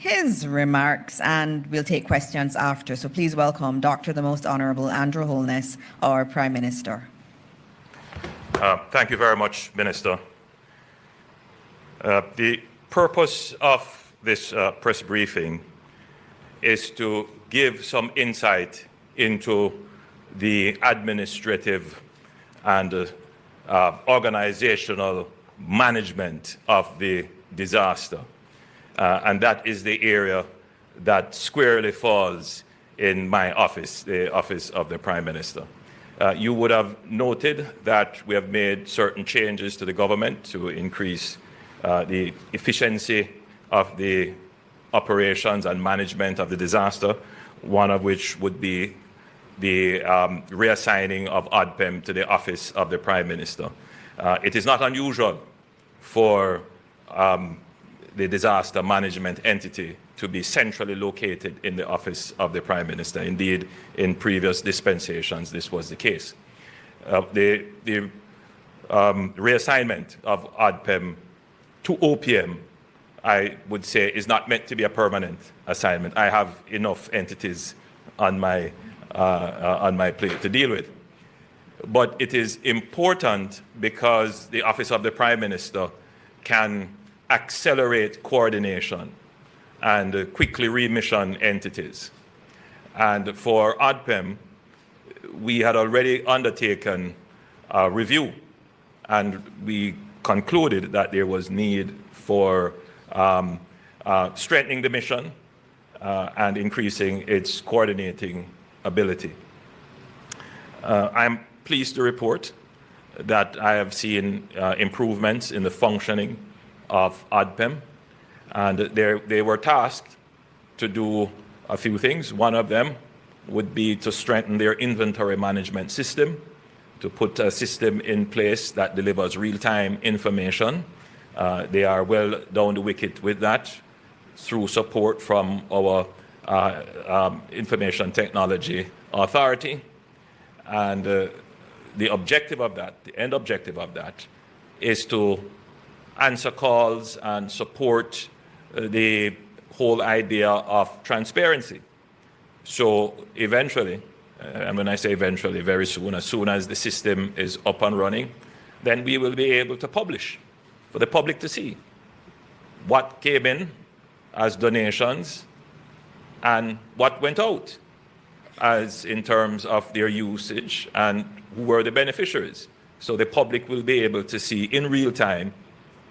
his remarks, and we'll take questions after. So please welcome Dr. the Most Honourable Andrew Holness, our Prime Minister. Thank you very much, Minister. The purpose of this press briefing is to give some insight into the administrative and organizational management of the disaster. And that is the area that squarely falls in my office, the office of the Prime Minister. You would have noted that we have made certain changes to the government to increase the efficiency of the operations and management of the disaster, one of which would be the reassigning of ODPEM to the office of the Prime Minister. It is not unusual for the disaster management entity to be centrally located in the office of the Prime Minister. Indeed, in previous dispensations, this was the case. The reassignment of ODPEM to OPM, I would say, is not meant to be a permanent assignment. I have enough entities on my plate to deal with. But it is important because the office of the Prime Minister can accelerate coordination and quickly remission entities. And for ODPEM, we had already undertaken a review, and we concluded that there was need for strengthening the mission and increasing its coordinating ability. I'm pleased to report that I have seen improvements in the functioning of ODPEM, and they were tasked to do a few things. One of them would be to strengthen their inventory management system, to put a system in place that delivers real-time information. They are well down the wicket with that through support from our Information Technology Authority. And the objective of that, the end objective of that, is to answer calls and support the whole idea of transparency. So eventually, and when I say eventually, very soon, as soon as the system is up and running, then we will be able to publish for the public to see what came in as donations and what went out as in terms of their usage and who were the beneficiaries. So the public will be able to see in real time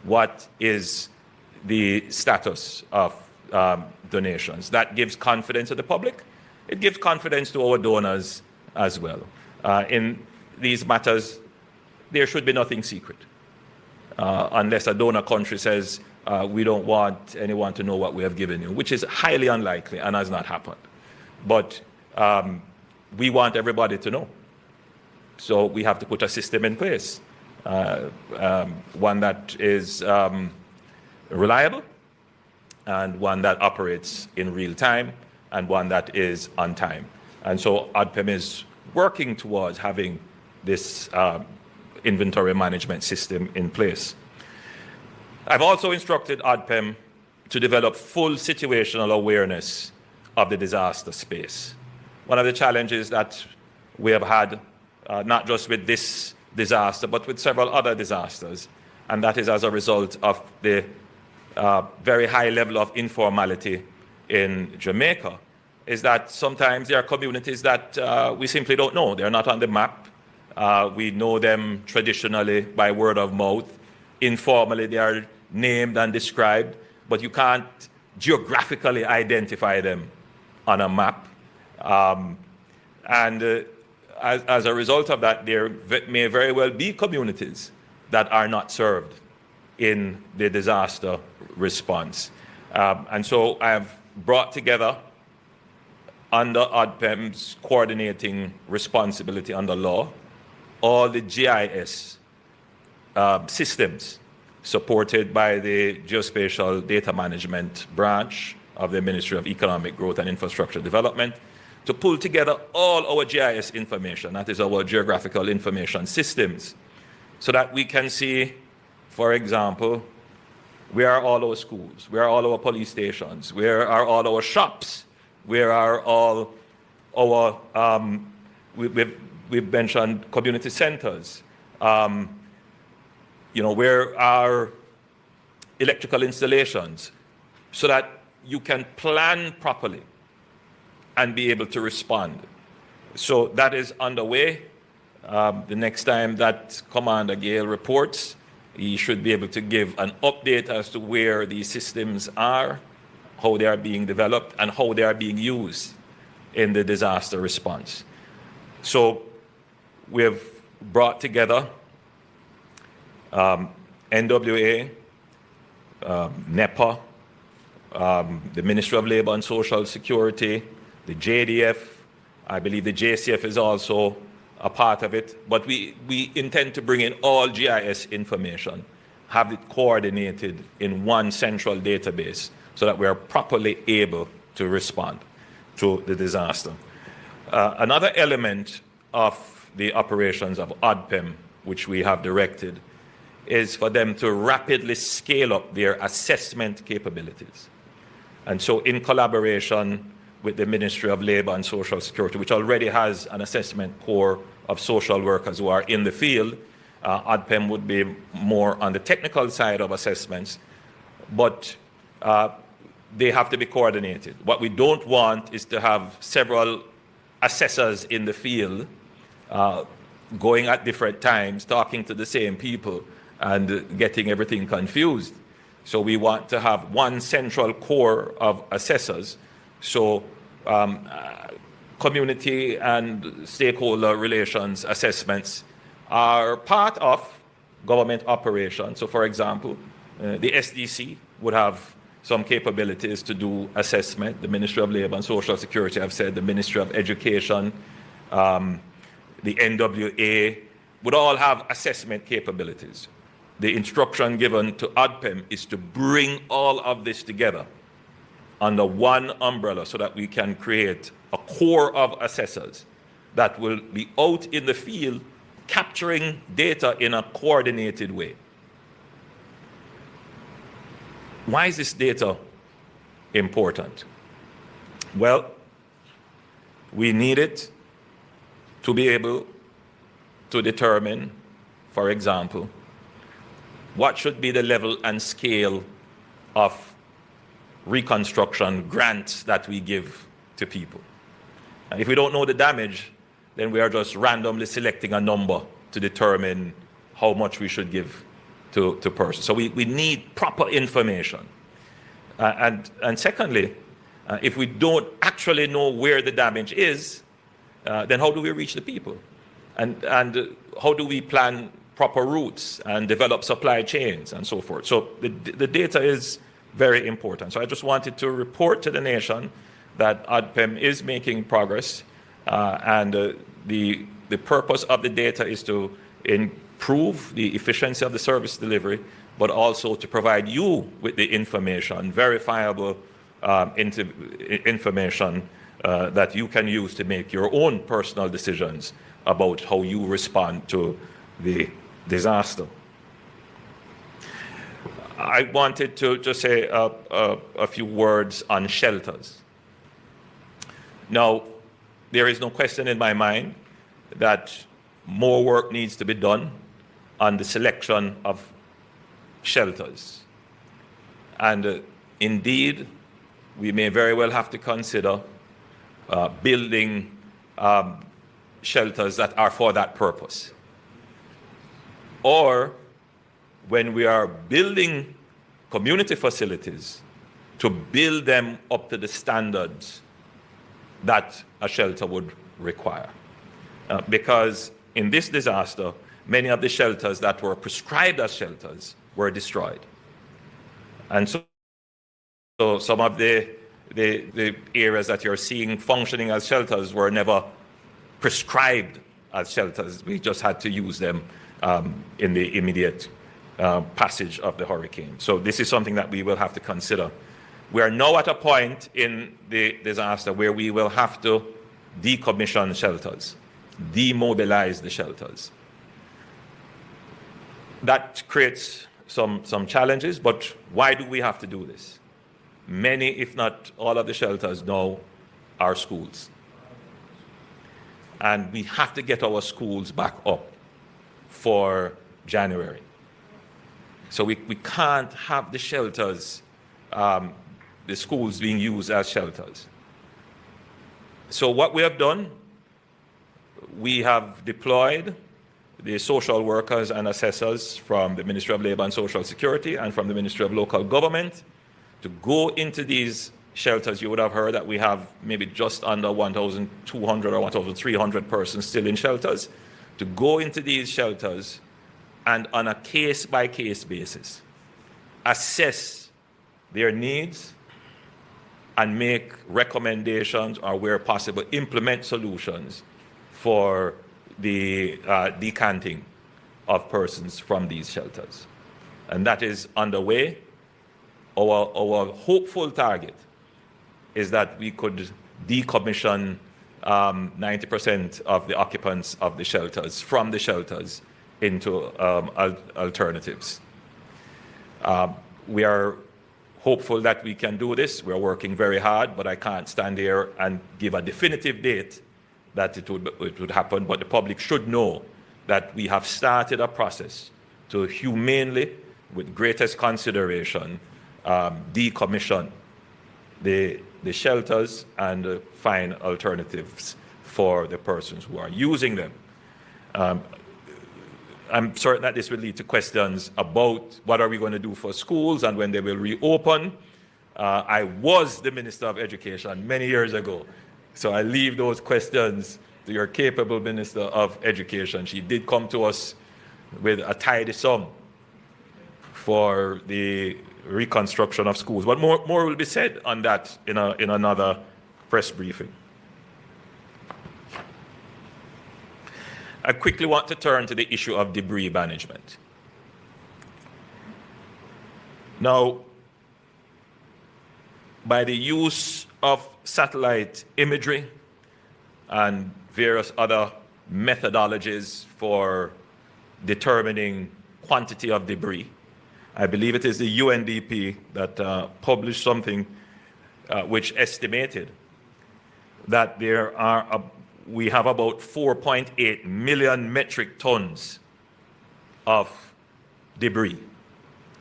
what is the status of donations. That gives confidence to the public. It gives confidence to our donors as well. In these matters, there should be nothing secret, unless a donor country says, we don't want anyone to know what we have given you, which is highly unlikely and has not happened. But we want everybody to know. So we have to put a system in place, one that is reliable, and one that operates in real time, and one that is on time. And so ODPEM is working towards having this inventory management system in place. I've also instructed ODPEM to develop full situational awareness of the disaster space. One of the challenges that we have had, not just with this disaster, but with several other disasters, and that is as a result of the very high level of informality in Jamaica, is that sometimes there are communities that we simply don't know. They're not on the map. We know them traditionally by word of mouth. Informally, they are named and described, but you can't geographically identify them on a map. As a result of that, there may very well be communities that are not served in the disaster response. And so I have brought together, under ODPEM's coordinating responsibility under law, all the GIS systems supported by the Geospatial Data Management branch of the Ministry of Economic Growth and Infrastructure Development, to pull together all our GIS information, that is our geographical information systems, so that we can see, for example, Where are all our schools? Where are all our police stations? Where are all our shops? Where are all our, we've mentioned community centers. Where are electrical installations? So that you can plan properly and be able to respond. So that is underway. The next time that Commander Gale reports, he should be able to give an update as to where these systems are, how they are being developed, and how they are being used in the disaster response. So we've brought together NWA, NEPA, the Ministry of Labor and Social Security, the JDF, I believe the JCF is also a part of it, but we intend to bring in all GIS information, have it coordinated in one central database so that we are properly able to respond to the disaster. Another element of the operations of ODPEM, which we have directed, is for them to rapidly scale up their assessment capabilities. And so in collaboration with the Ministry of Labor and Social Security, which already has an assessment core of social workers who are in the field, ODPEM would be more on the technical side of assessments, but they have to be coordinated. What we don't want is to have several assessors in the field going at different times, talking to the same people and getting everything confused. So we want to have one central core of assessors. So community and stakeholder relations assessments are part of government operations. So for example, the SDC would have some capabilities to do assessment. The Ministry of Labor and Social Security have said, the Ministry of Education, the NWA would all have assessment capabilities. The instruction given to ODPEM is to bring all of this together under one umbrella so that we can create a core of assessors that will be out in the field capturing data in a coordinated way. Why is this data important? Well, we need it to be able to determine, for example, what should be the level and scale of reconstruction grants that we give to people. And if we don't know the damage, then we are just randomly selecting a number to determine how much we should give to persons. So we need proper information. And secondly, if we don't actually know where the damage is, then how do we reach the people? And how do we plan proper routes and develop supply chains and so forth? So the data is very important. So I just wanted to report to the nation that ODPEM is making progress, and the purpose of the data is to improve the efficiency of the service delivery, but also to provide you with the information, verifiable information that you can use to make your own personal decisions about how you respond to the disaster. I wanted to just say a few words on shelters. Now, there is no question in my mind that more work needs to be done on the selection of shelters. And indeed, we may very well have to consider building shelters that are for that purpose. Or when we are building community facilities, to build them up to the standards that a shelter would require. Because in this disaster, many of the shelters that were prescribed as shelters were destroyed. And so some of the areas that you're seeing functioning as shelters were never prescribed as shelters. We just had to use them in the immediate passage of the hurricane. So this is something that we will have to consider. We are now at a point in the disaster where we will have to decommission shelters, demobilize the shelters. That creates some challenges, but why do we have to do this? Many, if not all of the shelters now are schools. And we have to get our schools back up for January. So we can't have the shelters, the schools being used as shelters. So what we have done, we have deployed the social workers and assessors from the Ministry of Labor and Social Security and from the Ministry of Local Government to go into these shelters. You would have heard that we have maybe just under 1,200 or 1,300 persons still in shelters, to go into these shelters and on a case-by-case basis assess their needs and make recommendations, or where possible implement solutions for the decanting of persons from these shelters. And that is underway. Our hopeful target is that we could decommission 90% of the occupants of the shelters from the shelters into alternatives. We are hopeful that we can do this. We're working very hard, but I can't stand here and give a definitive date that it would happen. But the public should know that we have started a process to humanely, with greatest consideration, decommission the shelters and find alternatives for the persons who are using them. I'm certain that this will lead to questions about what are we going to do for schools and when they will reopen. I was the Minister of Education many years ago, so I leave those questions to your capable Minister of Education. She did come to us with a tidy sum for the reconstruction of schools. But more will be said on that in another press briefing. I quickly want to turn to the issue of debris management. Now, by the use of satellite imagery and various other methodologies for determining quantity of debris, I believe it is the UNDP that published something which estimated that we have about 4.8 million metric tons of debris.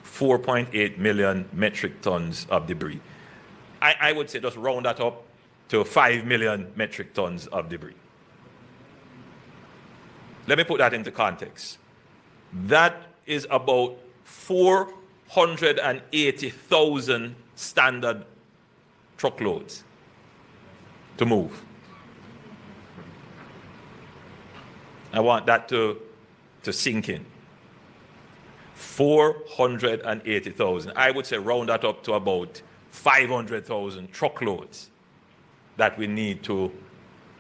4.8 million metric tons of debris. I would say just round that up to 5 million metric tons of debris. Let me put that into context. That is about 480,000 standard truckloads to move. I want that to sink in. 480,000. I would say round that up to about 500,000 truckloads that we need to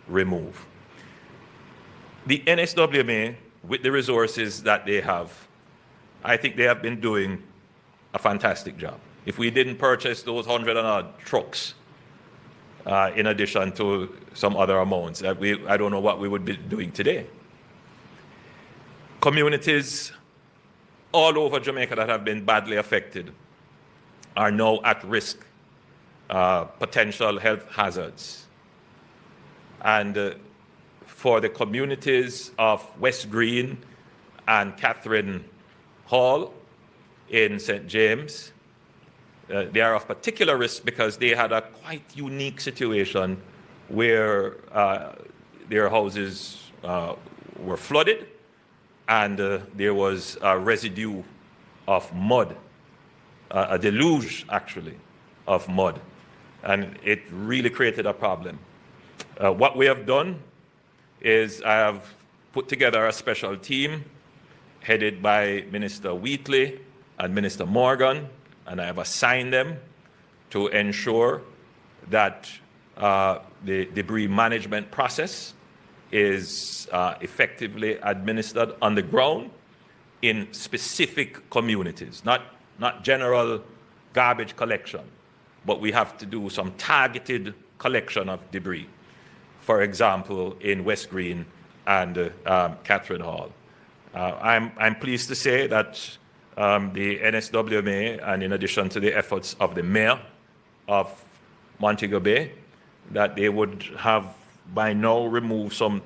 remove. The NSWMA, with the resources that they have, I think they have been doing a fantastic job. If we didn't purchase those 100 and odd trucks, in addition to some other amounts, I don't know what we would be doing today. Communities all over Jamaica that have been badly affected are now at risk, potential health hazards. And for the communities of West Green and Catherine Hall in St. James, they are of particular risk because they had a quite unique situation where their houses were flooded and there was a residue of mud, a deluge actually of mud, and it really created a problem. What we have done is I have put together a special team headed by Minister Wheatley and Minister Morgan, and I have assigned them to ensure that the debris management process is effectively administered on the ground in specific communities, not general garbage collection, but we have to do some targeted collection of debris. For example, in West Green and Catherine Hall. I'm pleased to say that the NSWMA, and in addition to the efforts of the mayor of Montego Bay, that they would have by now removed some.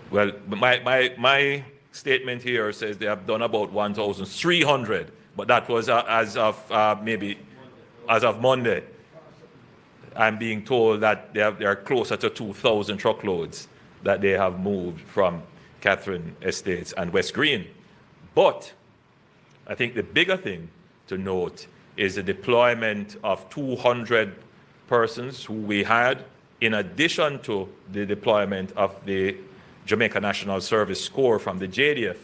Well, my statement here says they have done about 1,300, but that was as of Monday. I'm being told that they are closer to 2,000 truckloads that they have moved from Catherine Estates and West Green. But I think the bigger thing to note is the deployment of 200 persons who we had, in addition to the deployment of the Jamaica National Service Corps from the JDF,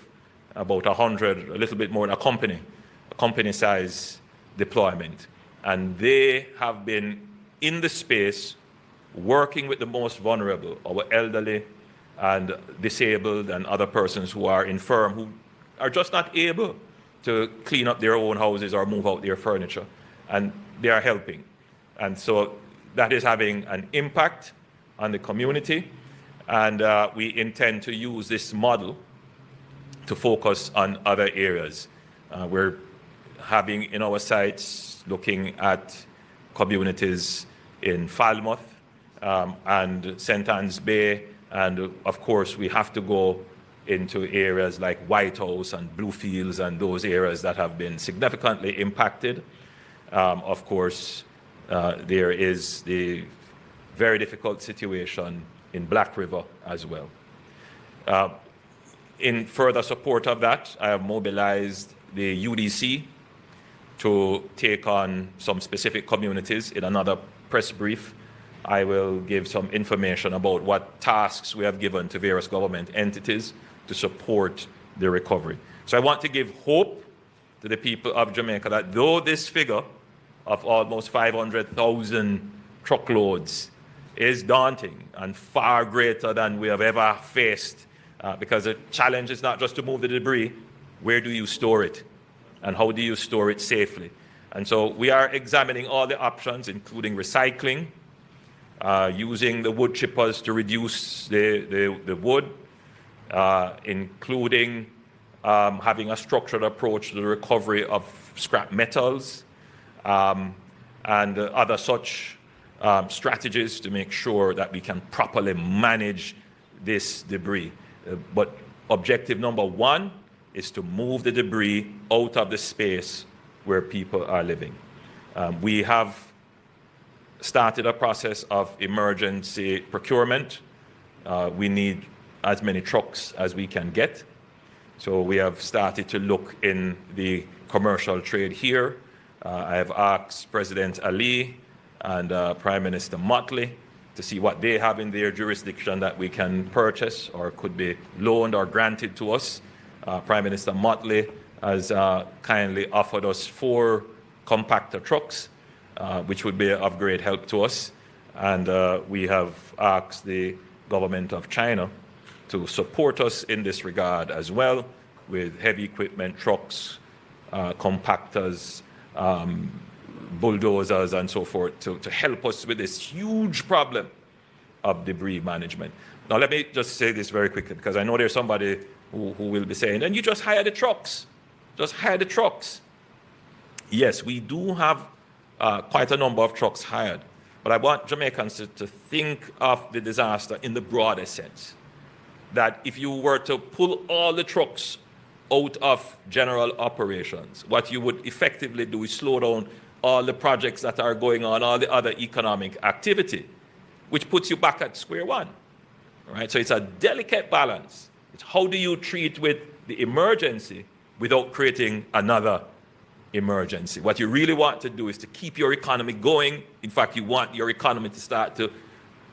about 100, a little bit more than a company-size deployment. And they have been in the space working with the most vulnerable, our elderly and disabled and other persons who are infirm, who are just not able to clean up their own houses or move out their furniture. And they are helping. And so that is having an impact on the community. And we intend to use this model to focus on other areas. We're having in our sites looking at communities in Falmouth and St. Anne's Bay, and of course we have to go into areas like White House and Bluefields and those areas that have been significantly impacted. Of course, there is the very difficult situation in Black River as well. In further support of that, I have mobilized the UDC to take on some specific communities. In another press brief, I will give some information about what tasks we have given to various government entities to support the recovery. So I want to give hope to the people of Jamaica that though this figure of almost 500,000 truckloads is daunting and far greater than we have ever faced, because the challenge is not just to move the debris, where do you store it? And how do you store it safely? And so we are examining all the options, including recycling, using the wood chippers to reduce the wood, including having a structured approach to the recovery of scrap metals, and other such strategies to make sure that we can properly manage this debris. But objective number one is to move the debris out of the space where people are living. We have started a process of emergency procurement. We need as many trucks as we can get. So we have started to look in the commercial trade here. I have asked President Ali and Prime Minister Motley to see what they have in their jurisdiction that we can purchase or could be loaned or granted to us. Prime Minister Motley has kindly offered us 4 compactor trucks, which would be of great help to us. And we have asked the government of China to support us in this regard as well, with heavy equipment trucks, compactors, bulldozers and so forth to help us with this huge problem of debris management. Now let me just say this very quickly, because I know there's somebody who will be saying, and you just hire the trucks. Just hire the trucks. Yes, we do have quite a number of trucks hired, but I want Jamaicans to think of the disaster in the broader sense. That if you were to pull all the trucks out of general operations, what you would effectively do is slow down all the projects that are going on, all the other economic activity, which puts you back at square one. All right? So it's a delicate balance. It's how do you treat with the emergency without creating another emergency. What you really want to do is to keep your economy going. In fact, you want your economy to start to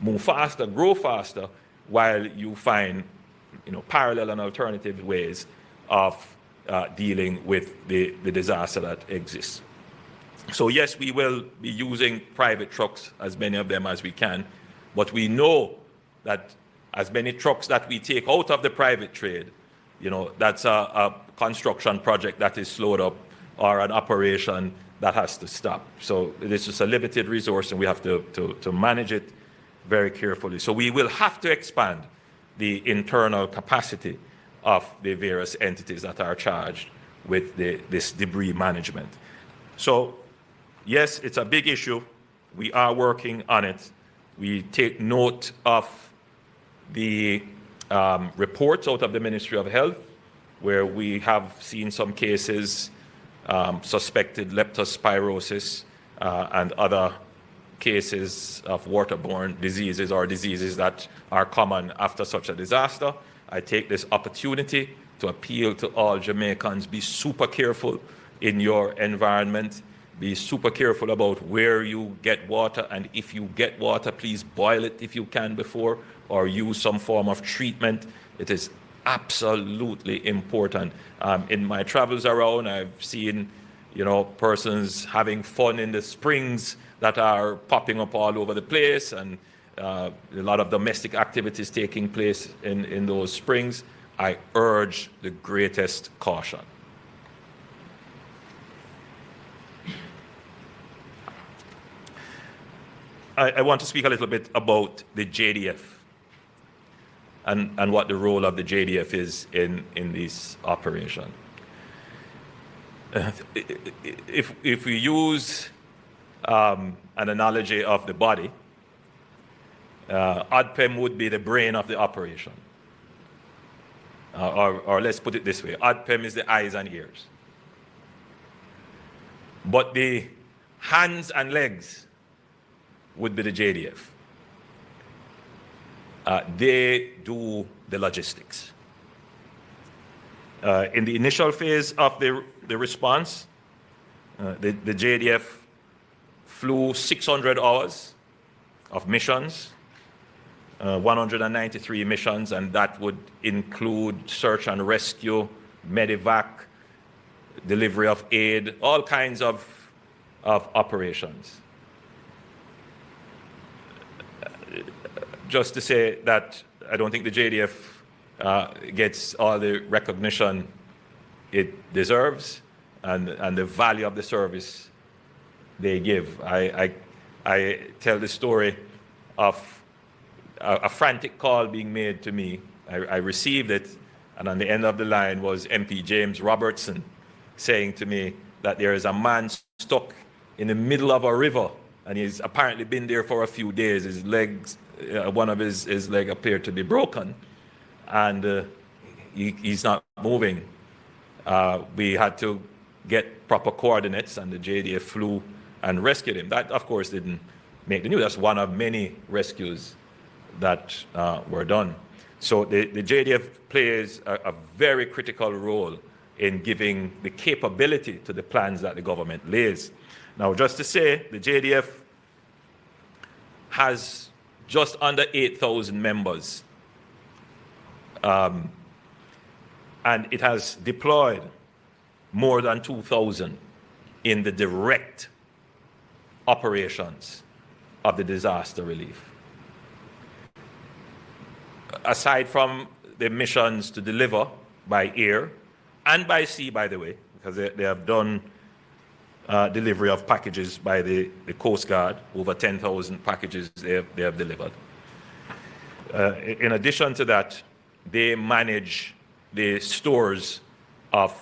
move faster, grow faster, while you find, parallel and alternative ways of dealing with the disaster that exists. So yes, we will be using private trucks, as many of them as we can, but we know that as many trucks that we take out of the private trade, that's a construction project that is slowed up or an operation that has to stop. So it is just a limited resource, and we have to manage it very carefully. So we will have to expand the internal capacity of the various entities that are charged with this debris management. So, yes, it's a big issue. We are working on it. We take note of the reports out of the Ministry of Health, where we have seen some cases, suspected leptospirosis and other cases of waterborne diseases or diseases that are common after such a disaster. I take this opportunity to appeal to all Jamaicans: be super careful in your environment. Be super careful about where you get water, and if you get water, please boil it if you can before, or use some form of treatment. It is absolutely important. In my travels around, I've seen, persons having fun in the springs that are popping up all over the place, and a lot of domestic activities taking place in those springs. I urge the greatest caution. I want to speak a little bit about the JDF and what the role of the JDF is in this operation. If we use an analogy of the body, ADPEM would be the brain of the operation. Or let's put it this way, ADPEM is the eyes and ears. But the hands and legs would be the JDF. They do the logistics. In the initial phase of the response, the JDF flew 600 hours of missions, 193 missions, and that would include search and rescue, medevac, delivery of aid, all kinds of operations. Just to say that I don't think the JDF gets all the recognition it deserves and the value of the service they give. I tell the story of a frantic call being made to me. I received it, and on the end of the line was MP James Robertson saying to me that there is a man stuck in the middle of a river, and he's apparently been there for a few days. His legs, one of his leg appeared to be broken, and he's not moving. We had to get proper coordinates, and the JDF flew and rescued him. That, of course, didn't make the news. That's one of many rescues that were done. So the JDF plays a very critical role in giving the capability to the plans that the government lays. Now, just to say, the JDF has just under 8,000 members, and it has deployed more than 2,000 in the direct operations of the disaster relief. Aside from the missions to deliver by air and by sea, by the way, because they have done delivery of packages by the Coast Guard, over 10,000 packages they have delivered. In addition to that, they manage the stores of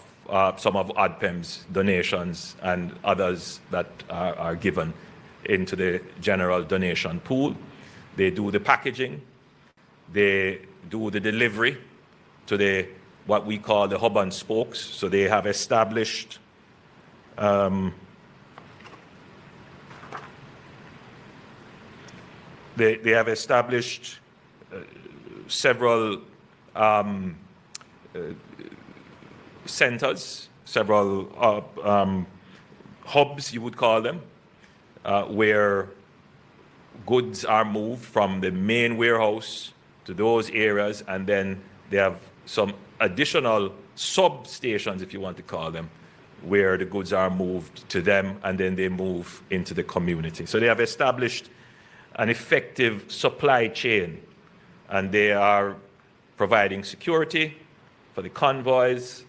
some of ADPEM's donations and others that are given into the general donation pool. They do the packaging. They do the delivery to what we call the hub and spokes. So they have established they have established several centers, several hubs, you would call them, where goods are moved from the main warehouse to those areas, and then they have some additional substations, if you want to call them, where the goods are moved to them, and then they move into the community. So they have established an effective supply chain, and they are providing security for the convoys,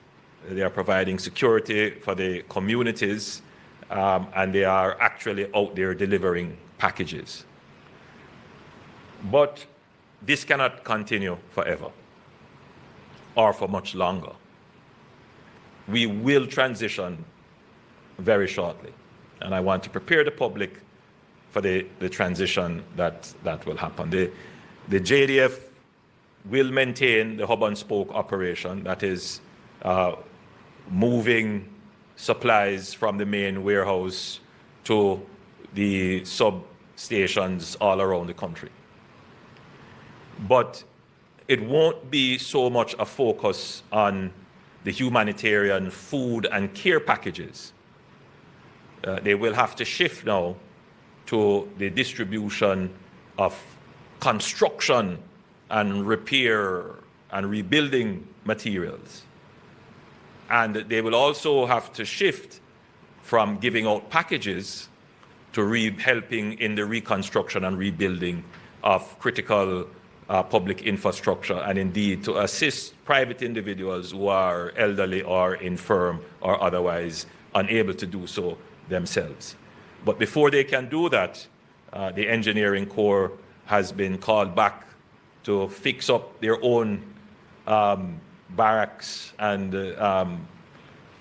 they are providing security for the communities, and they are actually out there delivering packages. But this cannot continue forever. or for much longer. We will transition very shortly, and I want to prepare the public for the transition that will happen. The JDF will maintain the hub and spoke operation, that is moving supplies from the main warehouse to the substations all around the country. But it won't be so much a focus on the humanitarian food and care packages. They will have to shift now to the distribution of construction and repair and rebuilding materials. And they will also have to shift from giving out packages to helping in the reconstruction and rebuilding of critical public infrastructure, and indeed to assist private individuals who are elderly or infirm or otherwise unable to do so themselves. But before they can do that, the engineering corps has been called back to fix up their own barracks and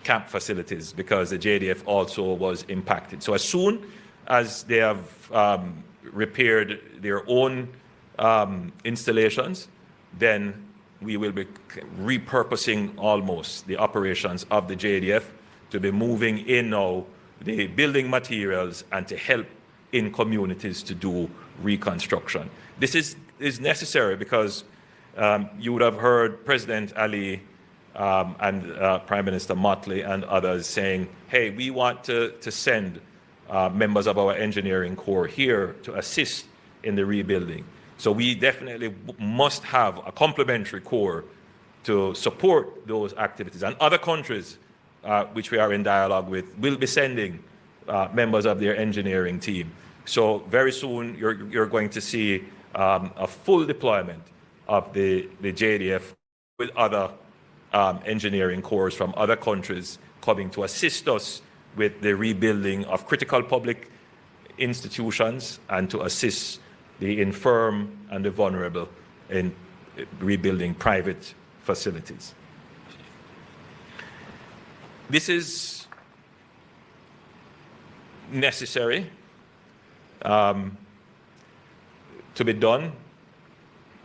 camp facilities, because the JDF also was impacted. So as soon as they have repaired their own installations, then we will be repurposing almost the operations of the JDF to be moving in now the building materials and to help in communities to do reconstruction. This is necessary because you would have heard President Ali and Prime Minister Motley and others saying, hey, we want to send members of our engineering corps here to assist in the rebuilding. So we definitely must have a complementary corps to support those activities. And other countries, which we are in dialogue with, will be sending members of their engineering team. So very soon you're going to see a full deployment of the JDF with other engineering corps from other countries coming to assist us with the rebuilding of critical public institutions and to assist the infirm and the vulnerable in rebuilding private facilities. This is necessary to be done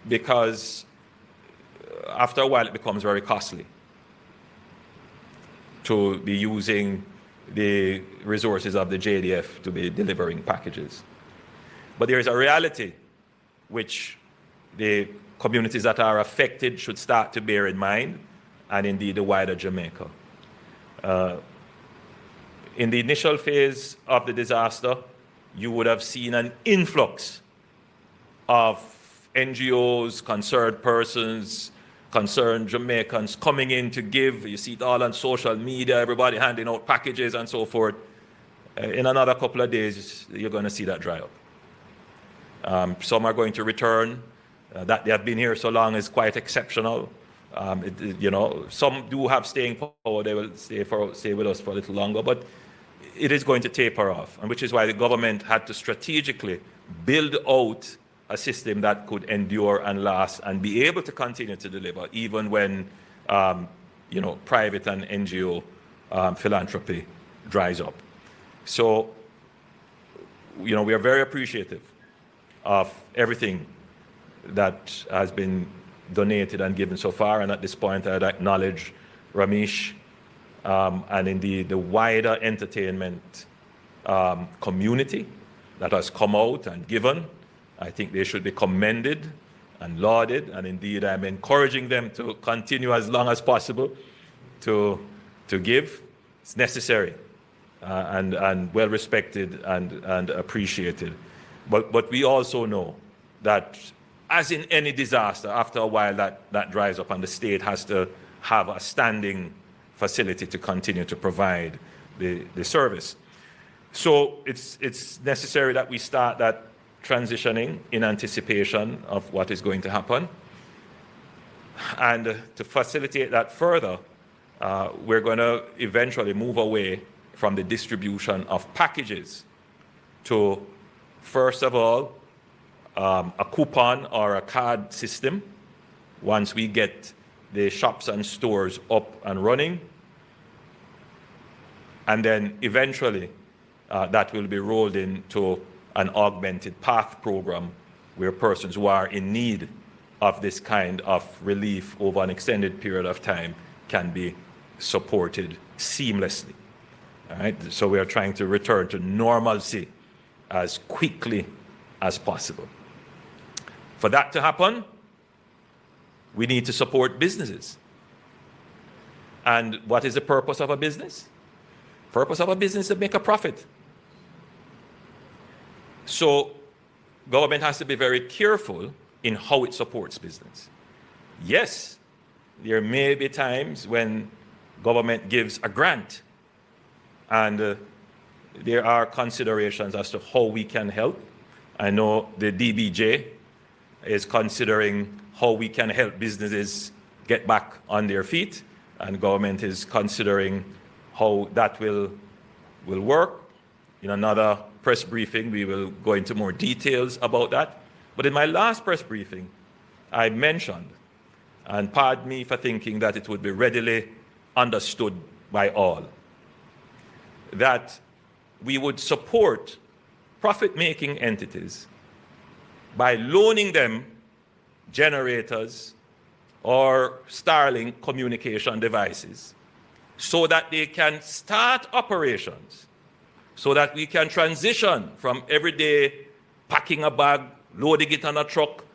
because after a while it becomes very costly to be using the resources of the JDF to be delivering packages. But there is a reality which the communities that are affected should start to bear in mind, and indeed the wider Jamaica. In the initial phase of the disaster, you would have seen an influx of NGOs, concerned persons, concerned Jamaicans coming in to give. You see it all on social media, everybody handing out packages and so forth. In another couple of days, you're going to see that dry up. Some are going to return. That they have been here so long is quite exceptional. Some do have staying power. They will stay with us for a little longer, but it is going to taper off, and which is why the government had to strategically build out a system that could endure and last and be able to continue to deliver even when private and NGO philanthropy dries up. So we are very appreciative of everything that has been donated and given so far, and at this point I'd acknowledge Ramesh and indeed the wider entertainment community that has come out and given. I think they should be commended and lauded, and indeed I'm encouraging them to continue as long as possible to give. It's necessary and well respected and appreciated. But we also know that as in any disaster, after a while that dries up and the state has to have a standing facility to continue to provide the service. So it's necessary that we start that transitioning in anticipation of what is going to happen. And to facilitate that further, we're going to eventually move away from the distribution of packages to, first of all, a coupon or a card system once we get the shops and stores up and running. And then eventually that will be rolled into an augmented path program where persons who are in need of this kind of relief over an extended period of time can be supported seamlessly. All right? So we are trying to return to normalcy as quickly as possible. For that to happen, we need to support businesses. And what is the purpose of a business? Purpose of a business is to make a profit. So government has to be very careful in how it supports business. Yes, there may be times when government gives a grant, and there are considerations as to how we can help. I know the DBJ is considering how we can help businesses get back on their feet, and government is considering how that will work. In another press briefing, we will go into more details about that. But in my last press briefing, I mentioned, and pardon me for thinking that it would be readily understood by all, that we would support profit-making entities by loaning them generators or Starlink communication devices so that they can start operations, so that we can transition from everyday packing a bag, loading it on a truck,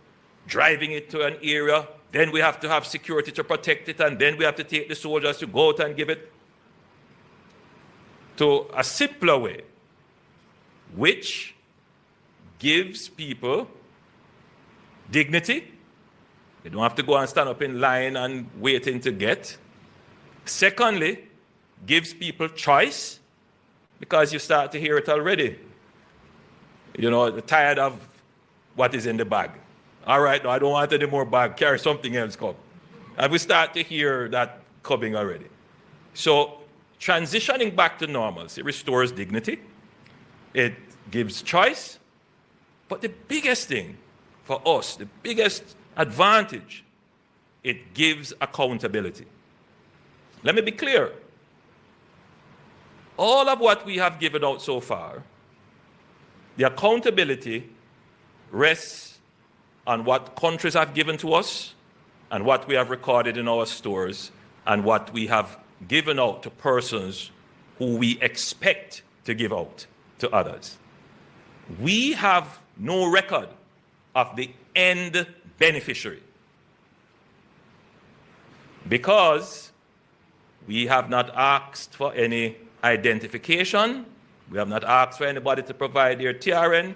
driving it to an area, then we have to have security to protect it, and then we have to take the soldiers to go out and give it, to a simpler way, which gives people dignity. They don't have to go and stand up in line and waiting to get. Secondly, gives people choice, because you start to hear it already. You know, tired of what is in the bag. All right, no, I don't want any more bag. Carry something else, come. And we start to hear that coming already. So transitioning back to normalcy restores dignity. It gives choice. But the biggest thing for us, the biggest advantage, it gives accountability. Let me be clear. All of what we have given out so far, the accountability rests on what countries have given to us and what we have recorded in our stores and what we have given out to persons who we expect to give out to others. We have no record of the end beneficiary because we have not asked for any identification. We have not asked for anybody to provide their TRN.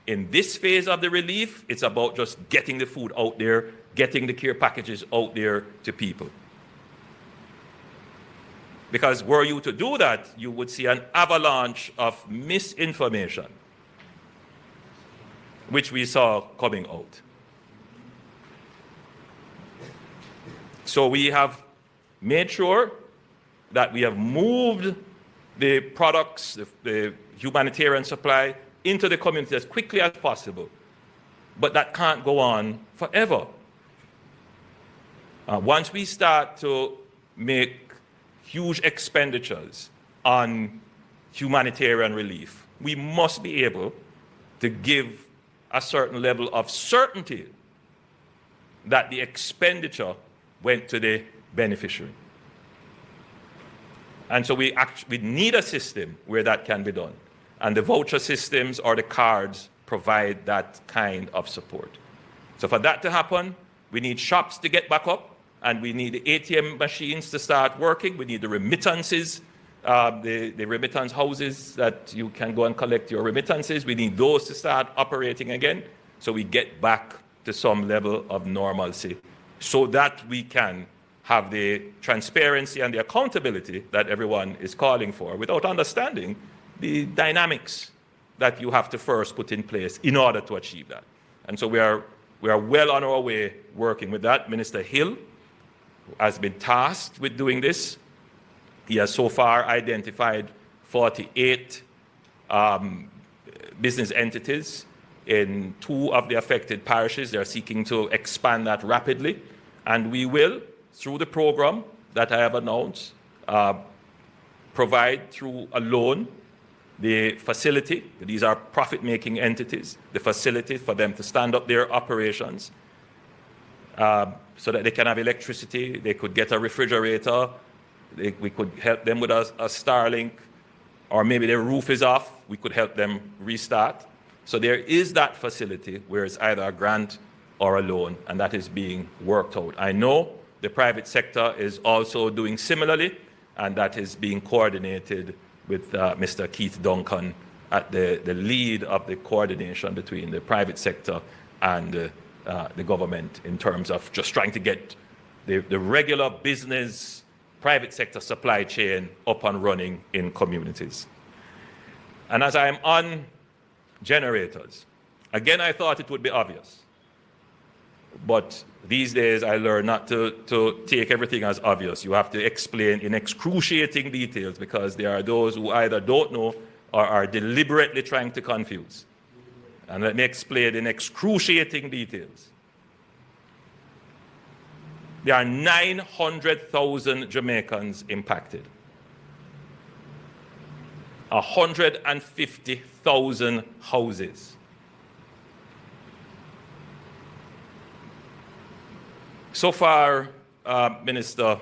In this phase of the relief, it's about just getting the food out there, getting the care packages out there to people. Because were you to do that, you would see an avalanche of misinformation, which we saw coming out. So we have made sure that we have moved the products, the humanitarian supply, into the community as quickly as possible. But that can't go on forever. Once we start to make huge expenditures on humanitarian relief, we must be able to give a certain level of certainty that the expenditure went to the beneficiary. And so we need a system where that can be done. And the voucher systems or the cards provide that kind of support. So for that to happen, we need shops to get back up, and we need the ATM machines to start working. We need the remittances, the remittance houses that you can go and collect your remittances. We need those to start operating again so we get back to some level of normalcy so that we can have the transparency and the accountability that everyone is calling for without understanding the dynamics that you have to first put in place in order to achieve that. And so we are well on our way working with that. Minister Hill has been tasked with doing this. He has so far identified 48 business entities in 2 of the affected parishes. They are seeking to expand that rapidly. And we will, through the program that I have announced, provide through a loan the facility, these are profit-making entities, the facility for them to stand up their operations so that they can have electricity, they could get a refrigerator, we could help them with a Starlink, or maybe their roof is off, we could help them restart. So there is that facility where it's either a grant or a loan, and that is being worked out. I know the private sector is also doing similarly, and that is being coordinated with Mr. Keith Duncan at the lead of the coordination between the private sector and the government in terms of just trying to get the regular business, private sector supply chain up and running in communities. And as I'm on generators, again, I thought it would be obvious. But these days, I learn not to take everything as obvious. You have to explain in excruciating details because there are those who either don't know or are deliberately trying to confuse. And let me explain in excruciating details. There are 900,000 Jamaicans impacted. 150,000 houses. So far, Minister,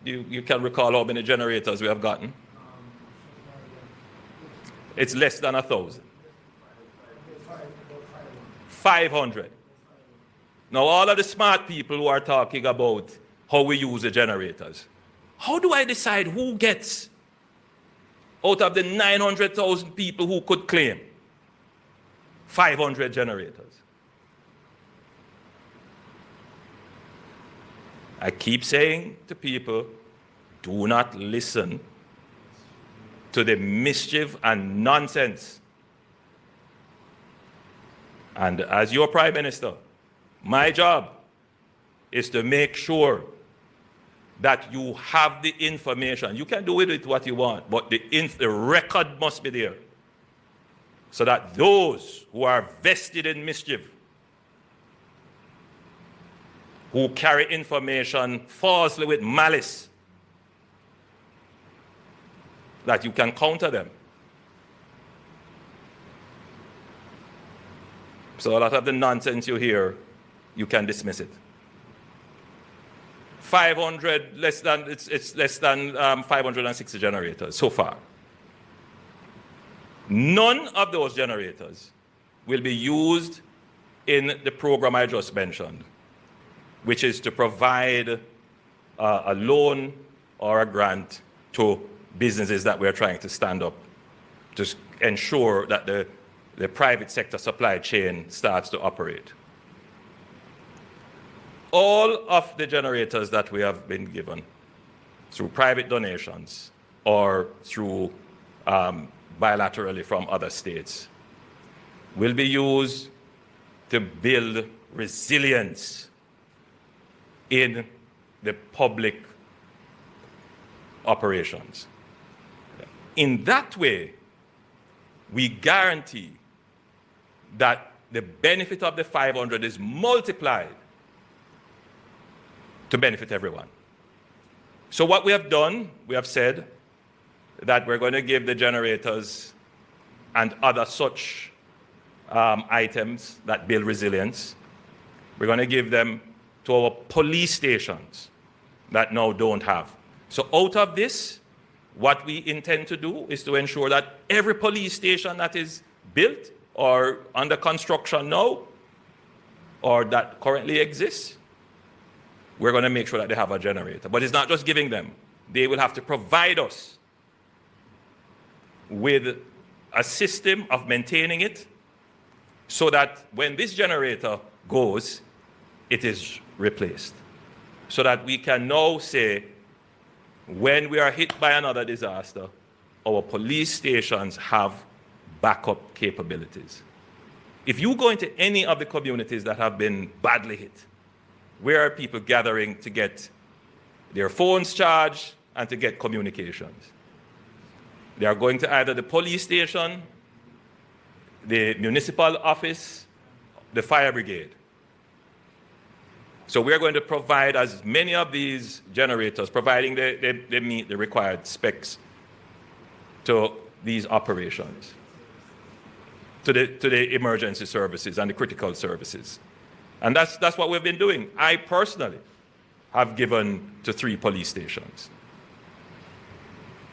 you can recall how many generators we have gotten? It's less than 1,000. 500. Now, all of the smart people who are talking about how we use the generators, how do I decide who gets out of the 900,000 people who could claim 500 generators? I keep saying to people, do not listen to the mischief and nonsense. And as your Prime Minister, my job is to make sure that you have the information. You can do with it what you want, but the record must be there so that those who are vested in mischief, who carry information falsely with malice, that you can counter them. So a lot of the nonsense you hear, you can dismiss it. 500, it's less than 560 generators so far. None of those generators will be used in the program I just mentioned, which is to provide a loan or a grant to businesses that we're trying to stand up to ensure that the private sector supply chain starts to operate. All of the generators that we have been given through private donations or through bilaterally from other states will be used to build resilience in the public operations. In that way, we guarantee that the benefit of the 500 is multiplied to benefit everyone. So what we have done, we have said that we're going to give the generators and other such items that build resilience, we're going to give them to our police stations that now don't have. So out of this, what we intend to do is to ensure that every police station that is built or under construction now, or that currently exists, we're going to make sure that they have a generator. But it's not just giving them. They will have to provide us with a system of maintaining it so that when this generator goes, it is replaced. So that we can now say, when we are hit by another disaster, our police stations have backup capabilities. If you go into any of the communities that have been badly hit, where are people gathering to get their phones charged and to get communications? They are going to either the police station, the municipal office, the fire brigade. So we're going to provide as many of these generators, providing they meet the required specs, to these operations, to the emergency services and the critical services. And that's what we've been doing. I personally have given to 3 police stations.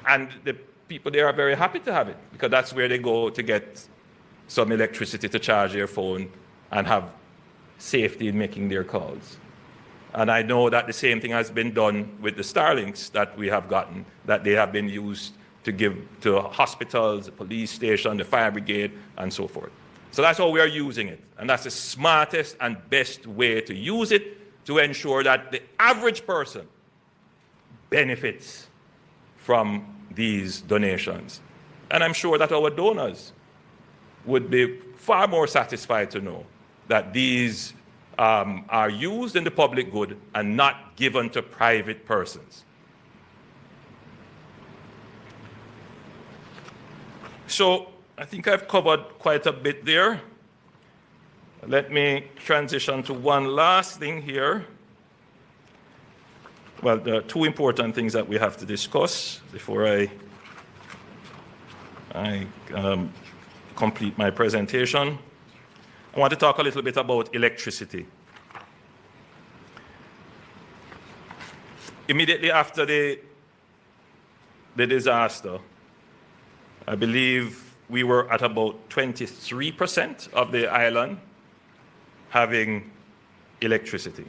And the people there are very happy to have it, because that's where they go to get some electricity to charge their phone and have safety in making their calls. And I know that the same thing has been done with the Starlinks that we have gotten, that they have been used to give to hospitals, the police station, the fire brigade, and so forth. So that's how we are using it. And that's the smartest and best way to use it, to ensure that the average person benefits from these donations. And I'm sure that our donors would be far more satisfied to know that these are used in the public good and not given to private persons. So I think I've covered quite a bit there. Let me transition to one last thing here. Well, there are 2 important things that we have to discuss before I complete my presentation. I want to talk a little bit about electricity. Immediately after the disaster, I believe we were at about 23% of the island having electricity.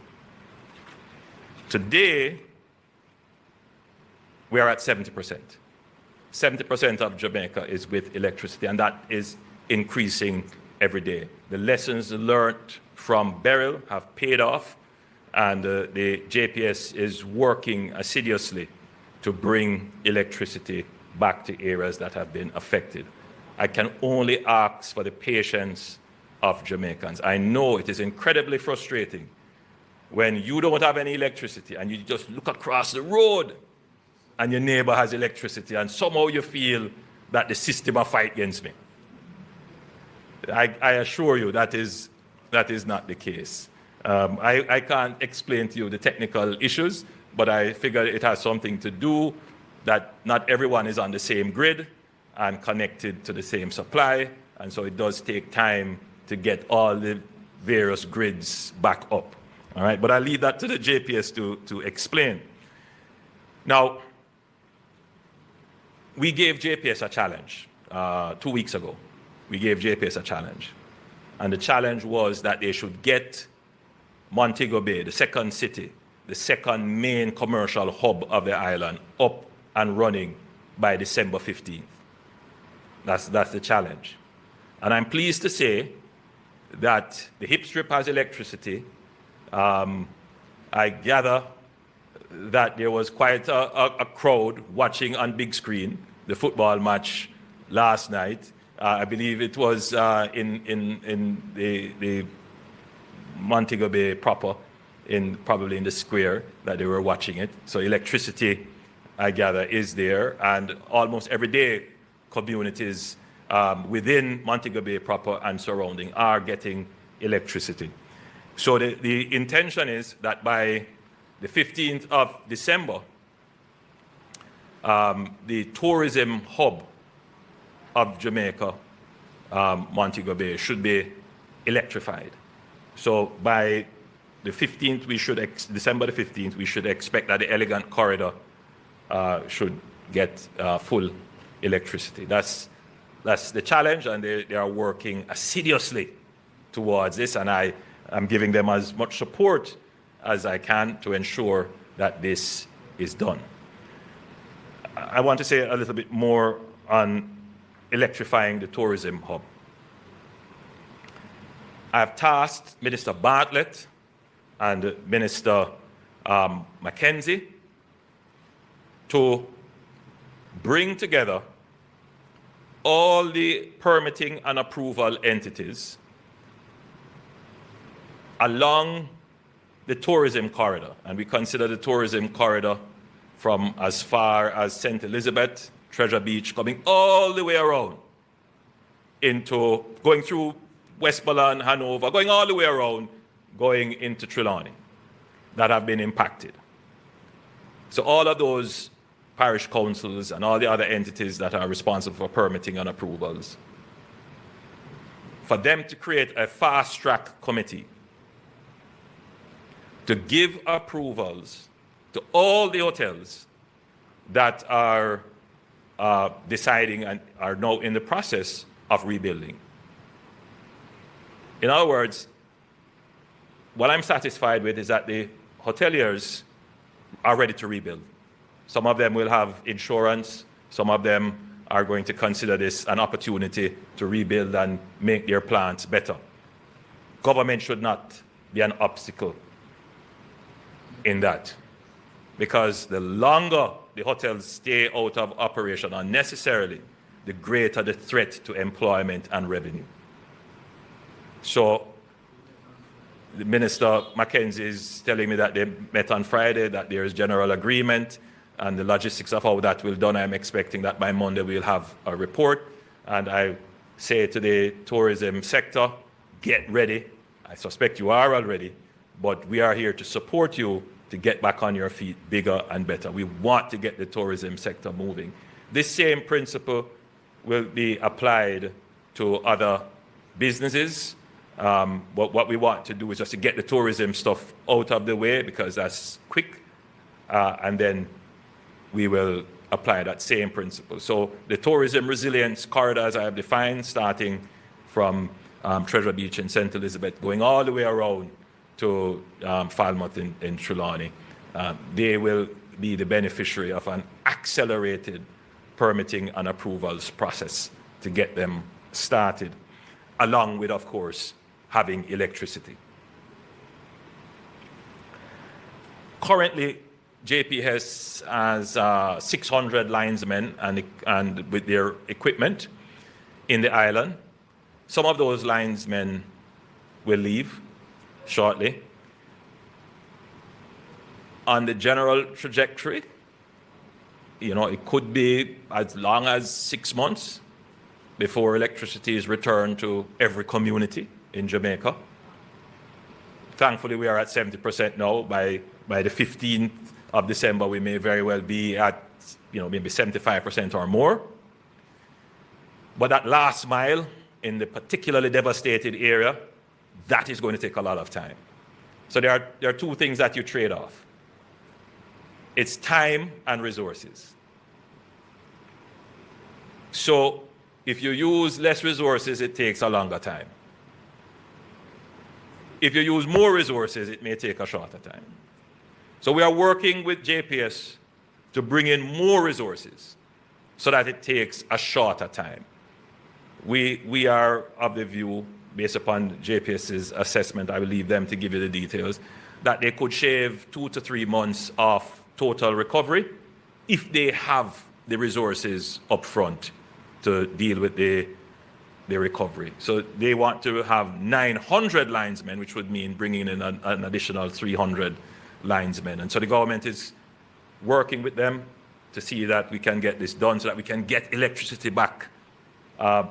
Today, we are at 70%. 70% of Jamaica is with electricity, and that is increasing every day. The lessons learned from Beryl have paid off, and the JPS is working assiduously to bring electricity back to areas that have been affected. I can only ask for the patience of Jamaicans. I know it is incredibly frustrating when you don't have any electricity and you just look across the road and your neighbor has electricity, and somehow you feel that the system will fight against me. I assure you that is not the case. I can't explain to you the technical issues, but I figure it has something to do that not everyone is on the same grid and connected to the same supply, and so it does take time to get all the various grids back up. All right, but I'll leave that to the JPS to explain. Now, we gave JPS a challenge 2 weeks ago. We gave JPS a challenge. And the challenge was that they should get Montego Bay, the second city, the second main commercial hub of the island, up and running by December 15th. That's the challenge. And I'm pleased to say that the Hip Strip has electricity. I gather that there was quite a crowd watching on big screen the football match last night. I believe it was in the Montego Bay proper, probably in the square that they were watching it. So electricity, I gather, is there, and almost every day communities within Montego Bay proper and surrounding are getting electricity. So the intention is that by the 15th of December, the tourism hub of Jamaica, Montego Bay, should be electrified. So by the 15th, December the 15th, we should expect that the Elegant Corridor should get full electricity. That's the challenge, and they are working assiduously towards this, and I am giving them as much support as I can to ensure that this is done. I want to say a little bit more on electrifying the tourism hub. I've tasked Minister Bartlett and Minister Mackenzie to bring together all the permitting and approval entities along the tourism corridor. And we consider the tourism corridor from as far as St. Elizabeth, Treasure Beach, coming all the way around into, going through Westmoreland, Hanover, going all the way around, going into Trelawney. that have been impacted. So all of those parish councils and all the other entities that are responsible for permitting and approvals, for them to create a fast-track committee to give approvals to all the hotels that are deciding and are now in the process of rebuilding. In other words, what I'm satisfied with is that the hoteliers are ready to rebuild. Some of them will have insurance. Some of them are going to consider this an opportunity to rebuild and make their plants better. Government should not be an obstacle in that, because the longer the hotels stay out of operation unnecessarily, the greater the threat to employment and revenue. So the Minister Mackenzie is telling me that they met on Friday, that there is general agreement, and the logistics of how that will be done, I'm expecting that by Monday we'll have a report. And I say to the tourism sector, get ready. I suspect you are already, but we are here to support you to get back on your feet bigger and better. We want to get the tourism sector moving. This same principle will be applied to other businesses. But what we want to do is just to get the tourism stuff out of the way, because that's quick, and then we will apply that same principle. So the tourism resilience corridors I have defined, starting from Treasure Beach in St. Elizabeth, going all the way around to Falmouth in Trelawney, they will be the beneficiary of an accelerated permitting and approvals process to get them started, along with, of course, having electricity. Currently, JPS has 600 linesmen and with their equipment in the island. Some of those linesmen will leave shortly. On the general trajectory, it could be as long as 6 months before electricity is returned to every community in Jamaica. Thankfully, we are at 70% now. By the 15th of December, we may very well be at, maybe 75% or more. But that last mile in the particularly devastated area, that is going to take a lot of time. So there are two things that you trade off. It's time and resources. So if you use less resources, it takes a longer time. If you use more resources, it may take a shorter time. So we are working with JPS to bring in more resources so that it takes a shorter time. We are of the view, based upon JPS's assessment, I will leave them to give you the details, that they could shave 2 to 3 months off total recovery if they have the resources up front to deal with the recovery. So they want to have 900 linesmen, which would mean bringing in an additional 300 linesmen. And so the government is working with them to see that we can get this done so that we can get electricity back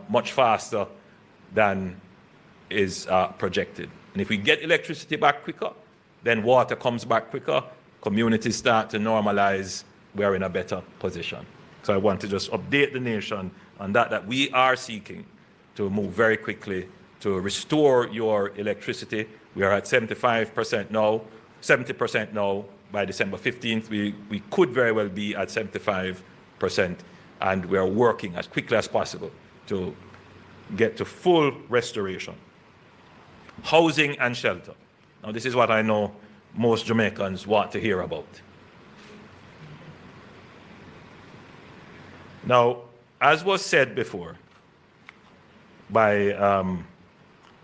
much faster than is projected. And if we get electricity back quicker, then water comes back quicker, communities start to normalize, we are in a better position. So I want to just update the nation on that we are seeking to move very quickly to restore your electricity. We are at 75% now, 70% now. By December 15th, we could very well be at 75%, and we are working as quickly as possible to get to full restoration. Housing and shelter. Now, this is what I know most Jamaicans want to hear about. Now, as was said before by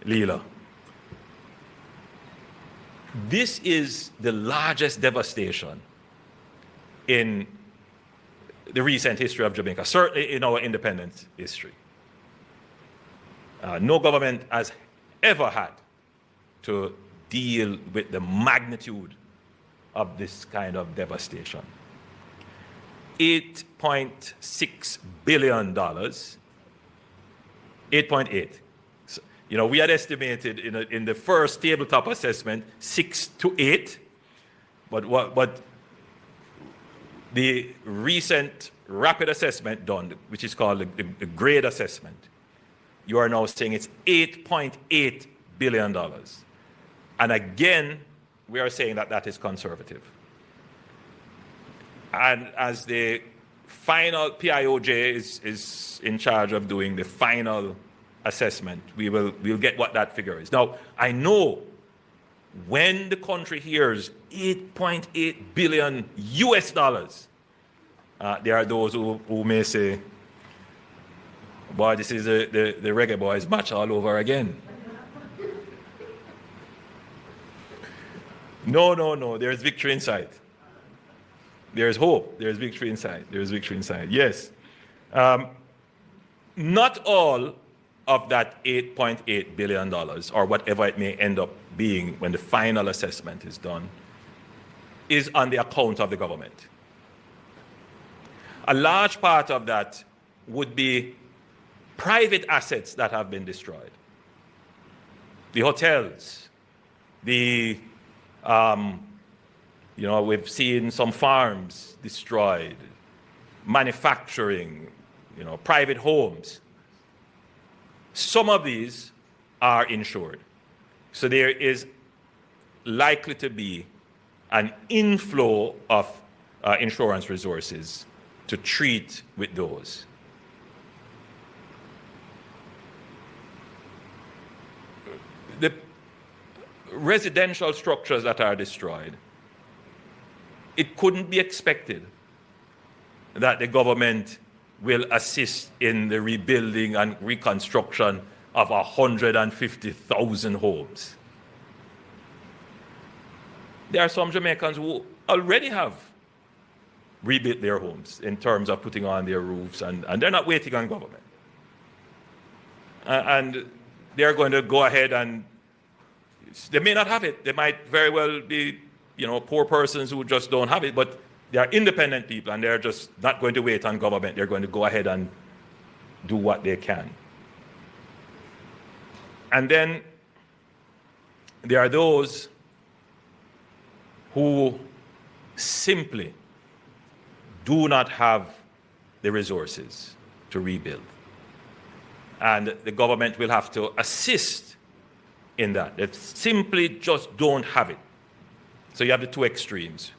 Leela, this is the largest devastation in the recent history of Jamaica, certainly in our independence history. No government has ever had to deal with the magnitude of this kind of devastation. $8.6 billion, 8.8. So, we had estimated in the first tabletop assessment 6 to 8. But the recent rapid assessment done, which is called the grade assessment, you are now saying it's $8.8 billion. And again, we are saying that that is conservative. And as the final PIOJ is in charge of doing the final assessment, we'll get what that figure is. Now, I know when the country hears 8.8 billion US dollars, there are those who may say, boy, this is the reggae boys match all over again. No, there's victory in sight. There's hope, there's victory in sight, there's victory in sight, yes. Not all of that $8.8 billion, or whatever it may end up being when the final assessment is done, is on the account of the government. A large part of that would be private assets that have been destroyed. The hotels, we've seen some farms destroyed, manufacturing, private homes. Some of these are insured. So there is likely to be an inflow of insurance resources to treat with those. The residential structures that are destroyed, it couldn't be expected that the government will assist in the rebuilding and reconstruction of 150,000 homes. There are some Jamaicans who already have rebuilt their homes in terms of putting on their roofs, and they're not waiting on government. And they're going to go ahead, and they may not have it. They might very well be, poor persons who just don't have it, but they are independent people, and they're just not going to wait on government. They're going to go ahead and do what they can. And then there are those who simply do not have the resources to rebuild. And the government will have to assist in that. They simply just don't have it. So you have the two extremes.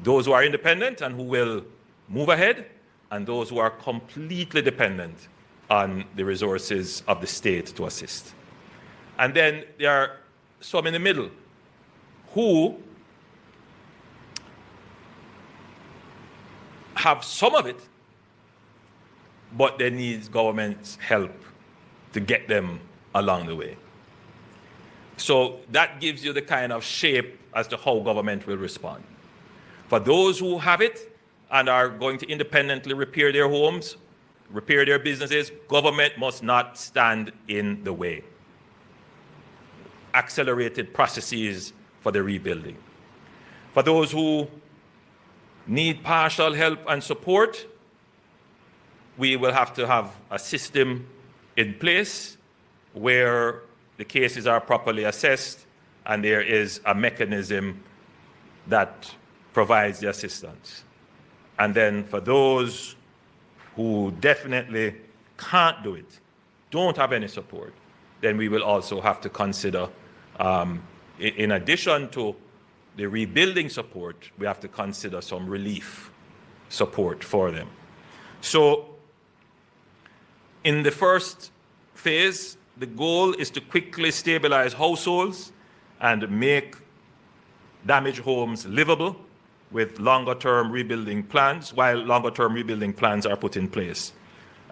Those who are independent and who will move ahead, and those who are completely dependent on the resources of the state to assist. And then there are some in the middle who have some of it, but they need government's help to get them along the way. So that gives you the kind of shape as to how government will respond. For those who have it and are going to independently repair their homes, repair their businesses, government must not stand in the way. Accelerated processes for the rebuilding. For those who need partial help and support, we will have to have a system in place where the cases are properly assessed and there is a mechanism that provides the assistance. And then for those who definitely can't do it, don't have any support, then we will also have to consider, in addition to the rebuilding support, we have to consider some relief support for them. So in the first phase, the goal is to quickly stabilize households and make damaged homes livable with longer-term rebuilding plans, while longer-term rebuilding plans are put in place.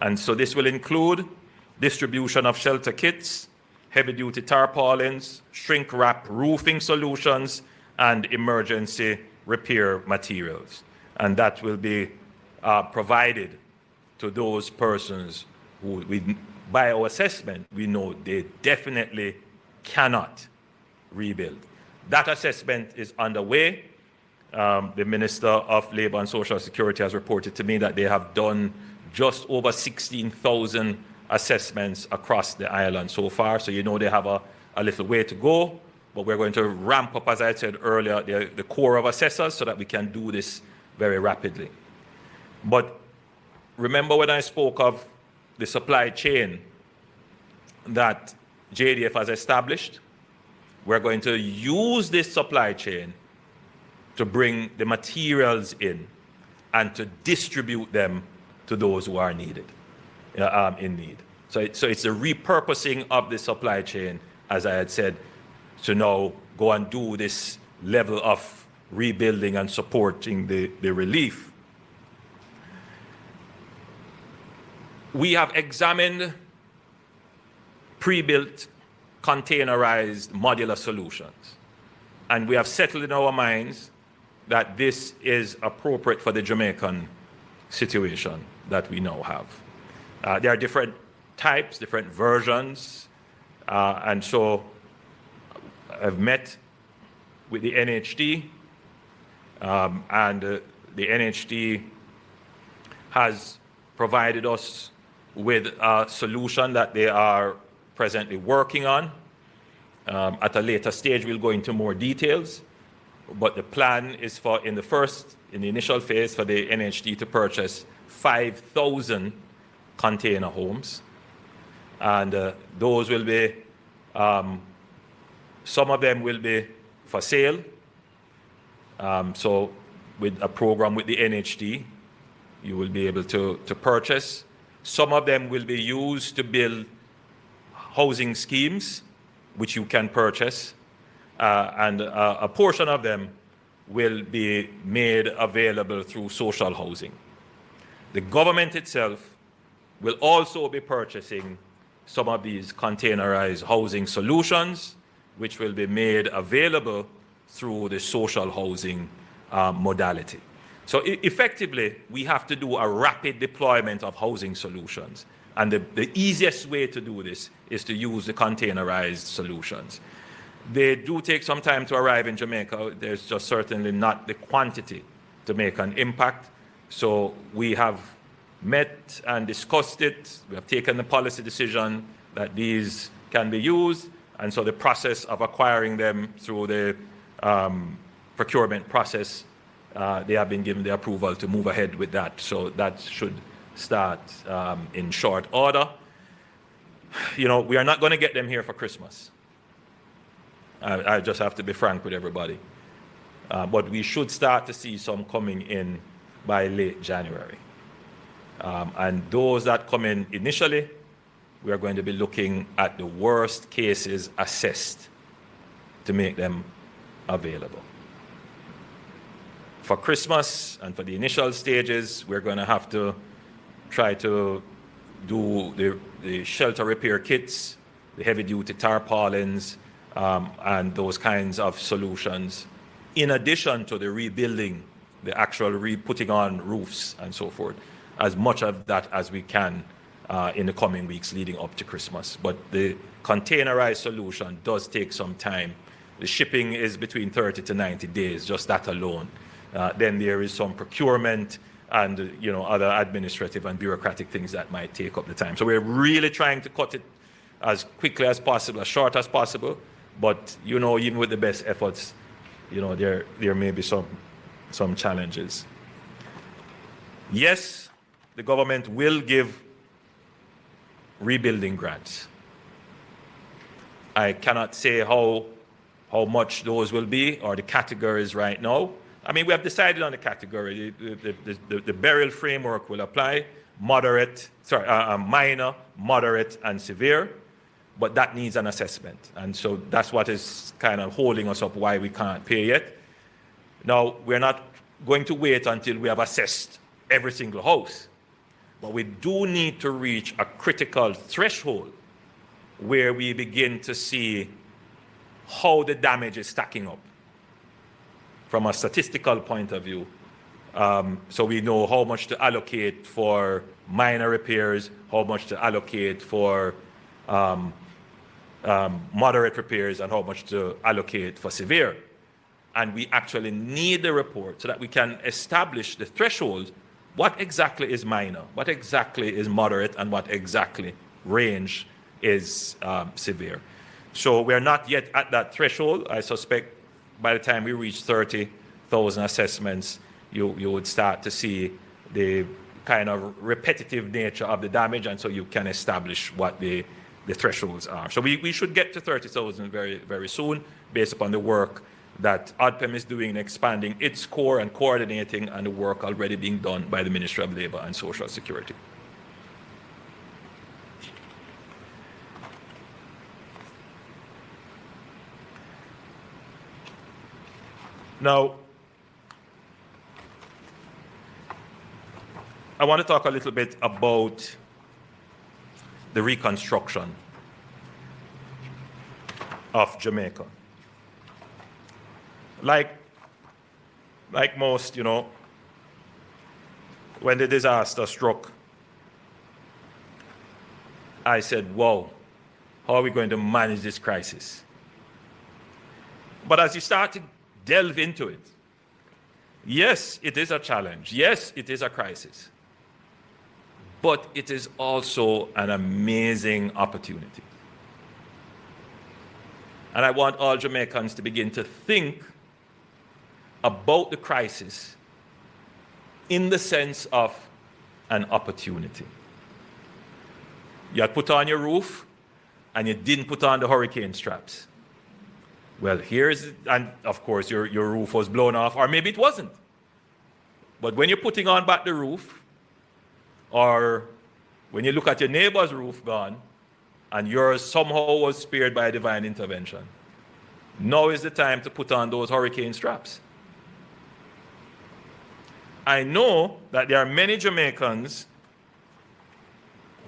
And so this will include distribution of shelter kits, heavy-duty tarpaulins, shrink-wrap roofing solutions, and emergency repair materials. And that will be provided to those persons who, by our assessment, we know they definitely cannot rebuild. That assessment is underway. The Minister of Labour and Social Security has reported to me that they have done just over 16,000 assessments across the island so far. So they have a little way to go, but we're going to ramp up, as I said earlier, the core of assessors so that we can do this very rapidly. But remember when I spoke of the supply chain that JDF has established? We're going to use this supply chain to bring the materials in and to distribute them to those who are needed, in need. So it's a repurposing of the supply chain, as I had said, to now go and do this level of rebuilding and supporting the relief. We have examined pre-built containerized modular solutions, and we have settled in our minds that this is appropriate for the Jamaican situation that we now have. There are different types, different versions, and so I've met with the NHD, and the NHD has provided us with a solution that they are presently working on. At a later stage, we'll go into more details, but the plan is for, in the initial phase, for the NHD to purchase 5,000 container homes. And those will be, some of them will be for sale. So with a program with the NHD, you will be able to purchase. Some of them will be used to build housing schemes, which you can purchase. And a portion of them will be made available through social housing. The government itself will also be purchasing some of these containerized housing solutions, which will be made available through the social housing modality. So effectively, we have to do a rapid deployment of housing solutions. And the easiest way to do this is to use the containerized solutions. They do take some time to arrive in Jamaica. There's just certainly not the quantity to make an impact. So we have met and discussed it. We have taken the policy decision that these can be used. And so the process of acquiring them through the procurement process, they have been given the approval to move ahead with that. So that should start in short order. You know, we are not going to get them here for Christmas. I just have to be frank with everybody. But we should start to see some coming in by late January. And those that come in initially, we are going to be looking at the worst cases assessed to make them available. For Christmas and for the initial stages, we're going to have to try to do the shelter repair kits, the heavy-duty tarpaulins, and those kinds of solutions, in addition to the rebuilding, the actual putting on roofs and so forth, as much of that as we can in the coming weeks leading up to Christmas. But the containerized solution does take some time. The shipping is between 30 to 90 days, just that alone. Then there is some procurement and other administrative and bureaucratic things that might take up the time. So we're really trying to cut it as quickly as possible, as short as possible. But even with the best efforts, there may be some challenges. Yes, the government will give rebuilding grants. I cannot say how much those will be or the categories right now. I mean, we have decided on the category. The burial framework will apply: minor, moderate, and severe. But that needs an assessment. And so that's what is kind of holding us up, why we can't pay yet. Now, we're not going to wait until we have assessed every single house. But we do need to reach a critical threshold where we begin to see how the damage is stacking up from a statistical point of view. So we know how much to allocate for minor repairs, how much to allocate for moderate repairs, and how much to allocate for severe. And we actually need the report so that we can establish the threshold. What exactly is minor? What exactly is moderate? And what exactly range is severe? So we're not yet at that threshold. I suspect by the time we reach 30,000 assessments, you would start to see the kind of repetitive nature of the damage, and so you can establish what the thresholds are. So we should get to 30,000 very, very soon, based upon the work that ODPEM is doing in expanding its core and coordinating, and the work already being done by the Ministry of Labor and Social Security. Now, I want to talk a little bit about the reconstruction of Jamaica. Like most, you know, when the disaster struck, I said, wow, how are we going to manage this crisis? But as you start to delve into it, yes, it is a challenge. Yes, it is a crisis. But it is also an amazing opportunity. And I want all Jamaicans to begin to think about the crisis in the sense of an opportunity. You had put on your roof and you didn't put on the hurricane straps. Well, and of course your roof was blown off, or maybe it wasn't. But when you're putting on back the roof, or when you look at your neighbor's roof gone, and yours somehow was spared by divine intervention, now is the time to put on those hurricane straps. I know that there are many Jamaicans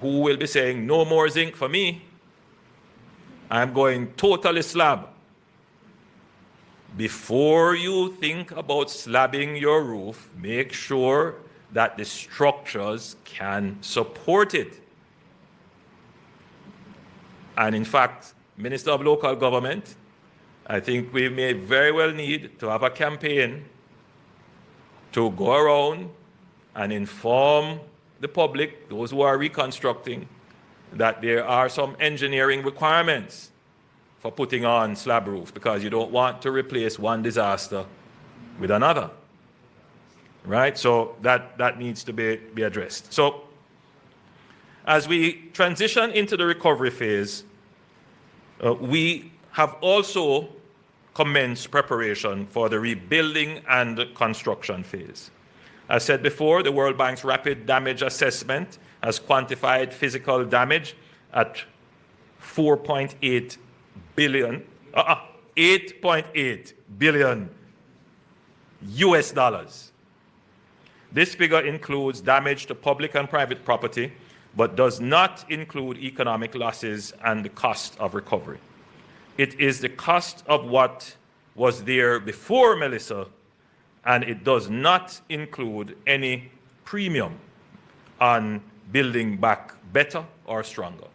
who will be saying, no more zinc for me. I'm going totally slab. Before you think about slabbing your roof, make sure that the structures can support it. And in fact, Minister of Local Government, I think we may very well need to have a campaign to go around and inform the public, those who are reconstructing, that there are some engineering requirements for putting on slab roof, because you don't want to replace one disaster with another. Right? So that needs to be addressed. So as we transition into the recovery phase, we have also commenced preparation for the rebuilding and construction phase. As said before, the World Bank's rapid damage assessment has quantified physical damage at 8.8 billion US dollars. This figure includes damage to public and private property, but does not include economic losses and the cost of recovery. It is the cost of what was there before Melissa, and it does not include any premium on building back better or stronger.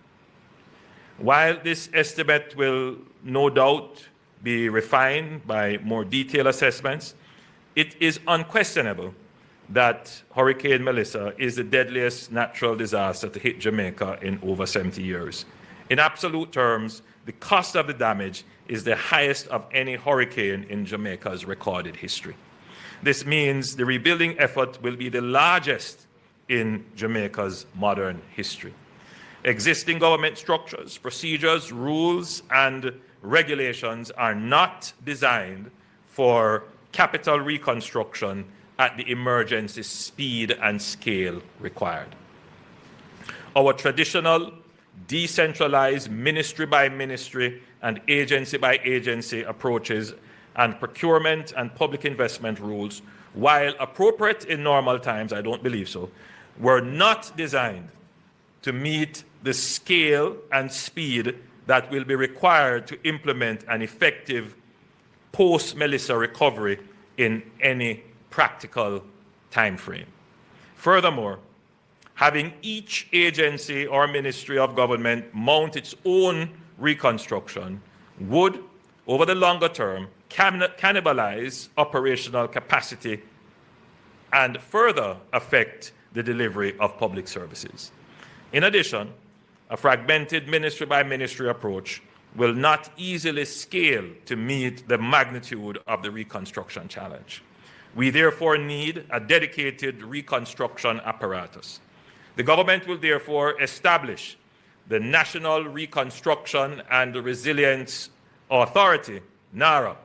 While this estimate will no doubt be refined by more detailed assessments, it is unquestionable that Hurricane Melissa is the deadliest natural disaster to hit Jamaica in over 70 years. In absolute terms, the cost of the damage is the highest of any hurricane in Jamaica's recorded history. This means the rebuilding effort will be the largest in Jamaica's modern history. Existing government structures, procedures, rules, and regulations are not designed for capital reconstruction at the emergency speed and scale required. Our traditional, decentralized ministry by ministry and agency by agency approaches and procurement and public investment rules, while appropriate in normal times, I don't believe so, were not designed to meet the scale and speed that will be required to implement an effective post-Melissa recovery in any practical time frame. Furthermore, having each agency or ministry of government mount its own reconstruction would, over the longer term, cannibalize operational capacity and further affect the delivery of public services. In addition, a fragmented ministry by ministry approach will not easily scale to meet the magnitude of the reconstruction challenge. We therefore need a dedicated reconstruction apparatus. The government will therefore establish the National Reconstruction and Resilience Authority, NARA,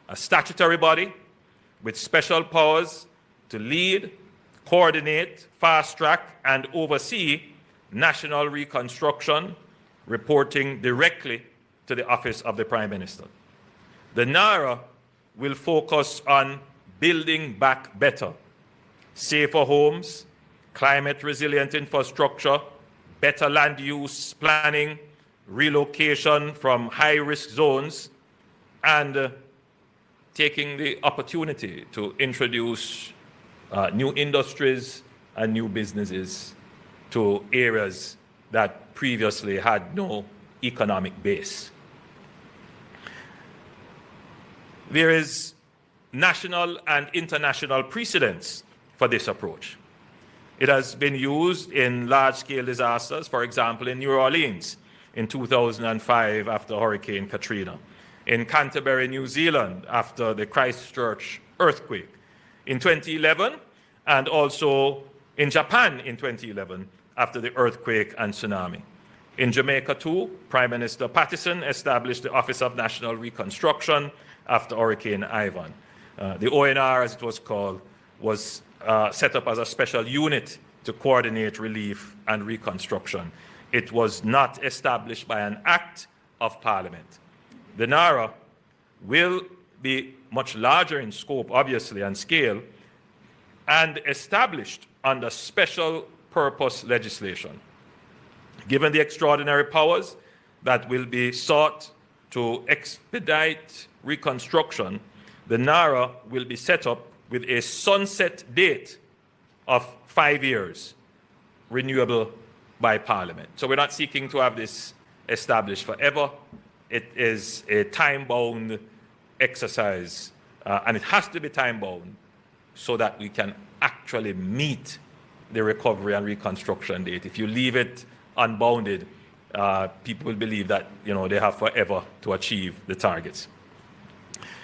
a statutory body with special powers to lead, coordinate, fast-track, and oversee national reconstruction, reporting directly to the Office of the Prime Minister. The NARA will focus on building back better, safer homes, climate-resilient infrastructure, better land use planning, relocation from high-risk zones, and taking the opportunity to introduce new industries and new businesses to areas that previously had no economic base. There is national and international precedence for this approach. It has been used in large-scale disasters, for example, in New Orleans in 2005 after Hurricane Katrina, in Canterbury, New Zealand after the Christchurch earthquake, in 2011, and also in Japan in 2011 after the earthquake and tsunami. In Jamaica too, Prime Minister Patterson established the Office of National Reconstruction after Hurricane Ivan. The ONR, as it was called, was set up as a special unit to coordinate relief and reconstruction. It was not established by an act of Parliament. The NARA will be much larger in scope, obviously, and scale, and established under special purpose legislation. Given the extraordinary powers that will be sought to expedite reconstruction, the NARA will be set up with a sunset date of 5 years, renewable by Parliament. So we're not seeking to have this established forever. It is a time-bound exercise, and it has to be time-bound so that we can actually meet the recovery and reconstruction date. If you leave it unbounded, people will believe that they have forever to achieve the targets.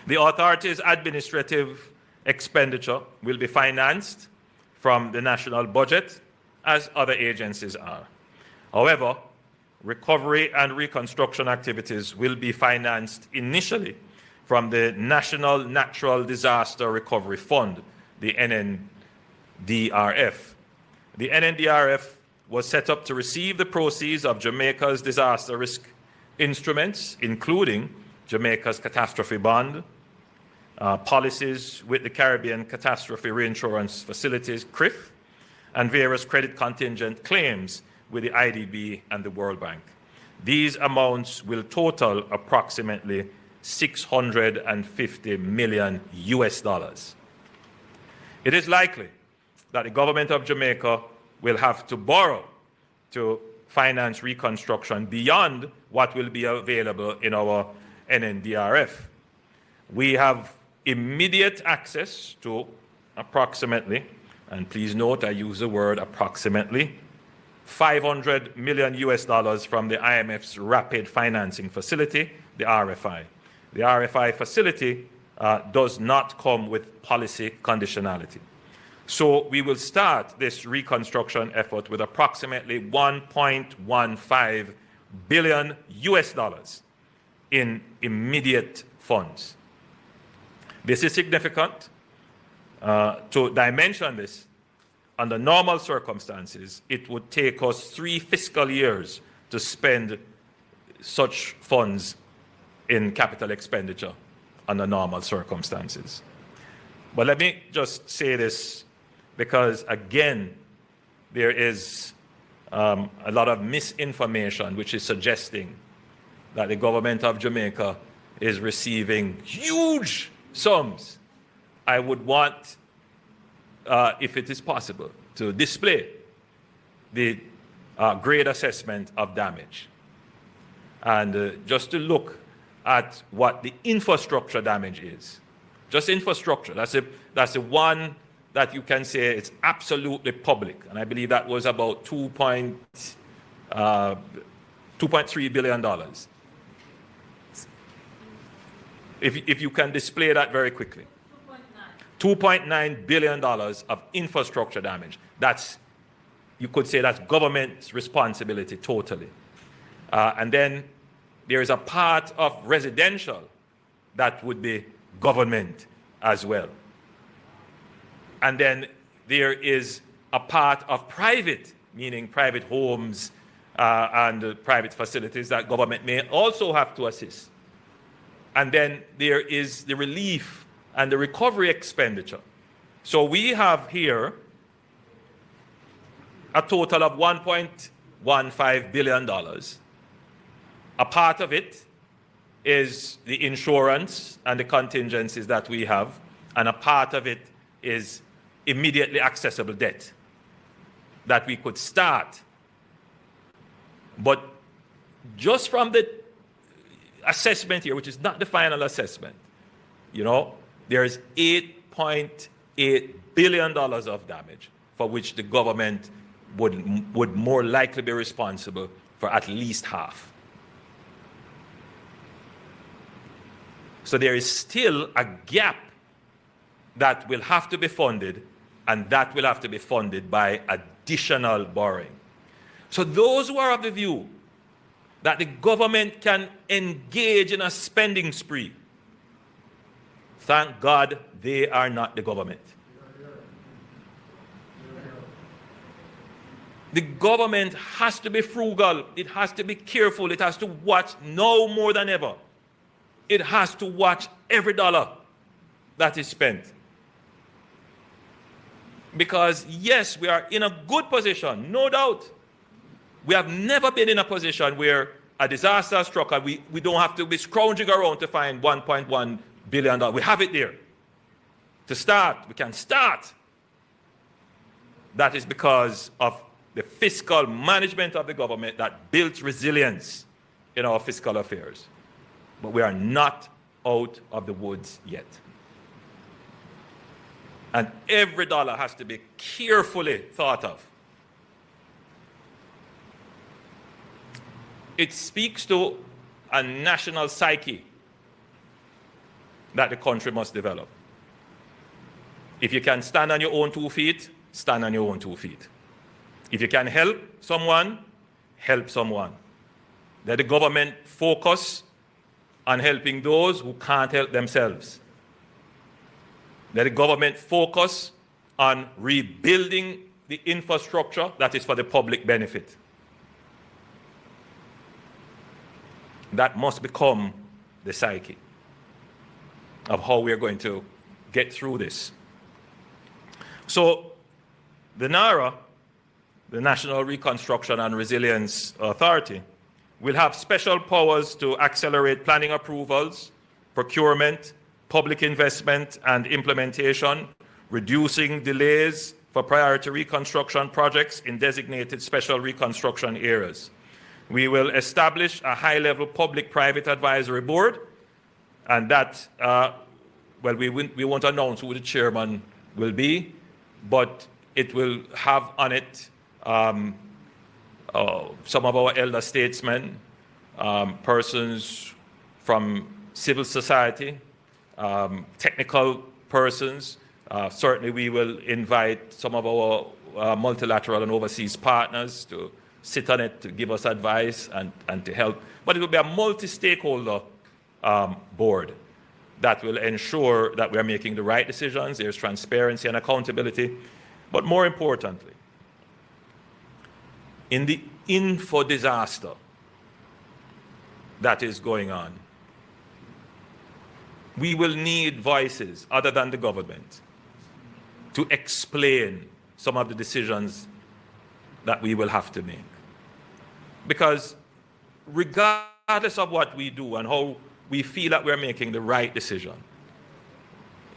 The authority's administrative expenditure will be financed from the national budget, as other agencies are. However, recovery and reconstruction activities will be financed initially from the National Natural Disaster Recovery Fund, the NNDRF. The NNDRF was set up to receive the proceeds of Jamaica's disaster risk instruments, including Jamaica's catastrophe bond, policies with the Caribbean Catastrophe Reinsurance Facilities, CRIF, and various credit contingent claims with the IDB and the World Bank. These amounts will total approximately $650 million US. It is likely that the government of Jamaica will have to borrow to finance reconstruction beyond what will be available in our NNDRF. We have immediate access to approximately, and please note I use the word approximately, $500 million US from the IMF's Rapid Financing Facility, the RFI. The RFI facility does not come with policy conditionality. So we will start this reconstruction effort with approximately $1.15 billion US in immediate funds. This is significant. To dimension this, under normal circumstances, it would take us 3 fiscal years to spend such funds in capital expenditure under normal circumstances. But let me just say this, because again, there is a lot of misinformation which is suggesting that the government of Jamaica is receiving huge sums. I would want, if it is possible, to display the grade assessment of damage, and just to look at what the infrastructure damage is. Just infrastructure. That's the one that you can say it's absolutely public, and I believe that was about $2.3 billion If you can display that very quickly. $2.9 billion of infrastructure damage. That's, you could say that's government's responsibility totally. And then there is a part of residential that would be government as well. And then there is a part of private, meaning private homes and private facilities that government may also have to assist. And then there is the relief and the recovery expenditure. So we have here a total of $1.15 billion. A part of it is the insurance and the contingencies that we have, and a part of it is immediately accessible debt that we could start. But just from the assessment here, which is not the final assessment, you know, there's $8.8 billion of damage for which the government would more likely be responsible for at least half. So there is still a gap that will have to be funded, and that will have to be funded by additional borrowing. So those who are of the view that the government can engage in a spending spree, thank God they are not the government. The government has to be frugal. It has to be careful. It has to watch now more than ever. It has to watch every dollar that is spent. Because yes, we are in a good position, no doubt. We have never been in a position where a disaster struck and we don't have to be scrounging around to find $1.1 billion. We have it there. To start, we can start. That is because of the fiscal management of the government that built resilience in our fiscal affairs. But we are not out of the woods yet. And every dollar has to be carefully thought of. It speaks to a national psyche that the country must develop. If you can stand on your own 2 feet, stand on your own 2 feet. If you can help someone, help someone. Let the government focus on helping those who can't help themselves. Let the government focus on rebuilding the infrastructure that is for the public benefit. That must become the psyche of how we are going to get through this. So the NARA, the National Reconstruction and Resilience Authority, will have special powers to accelerate planning approvals, procurement, public investment and implementation, reducing delays for priority reconstruction projects in designated special reconstruction areas. We will establish a high-level public-private advisory board, and that, well, we won't announce who the chairman will be, but it will have on it some of our elder statesmen, persons from civil society, technical persons. Certainly we will invite some of our multilateral and overseas partners to sit on it, to give us advice and to help. But it will be a multi-stakeholder board that will ensure that we are making the right decisions, there's transparency and accountability. But more importantly, in the info disaster that is going on, we will need voices other than the government to explain some of the decisions that we will have to make. Because regardless of what we do and how we feel that we're making the right decision,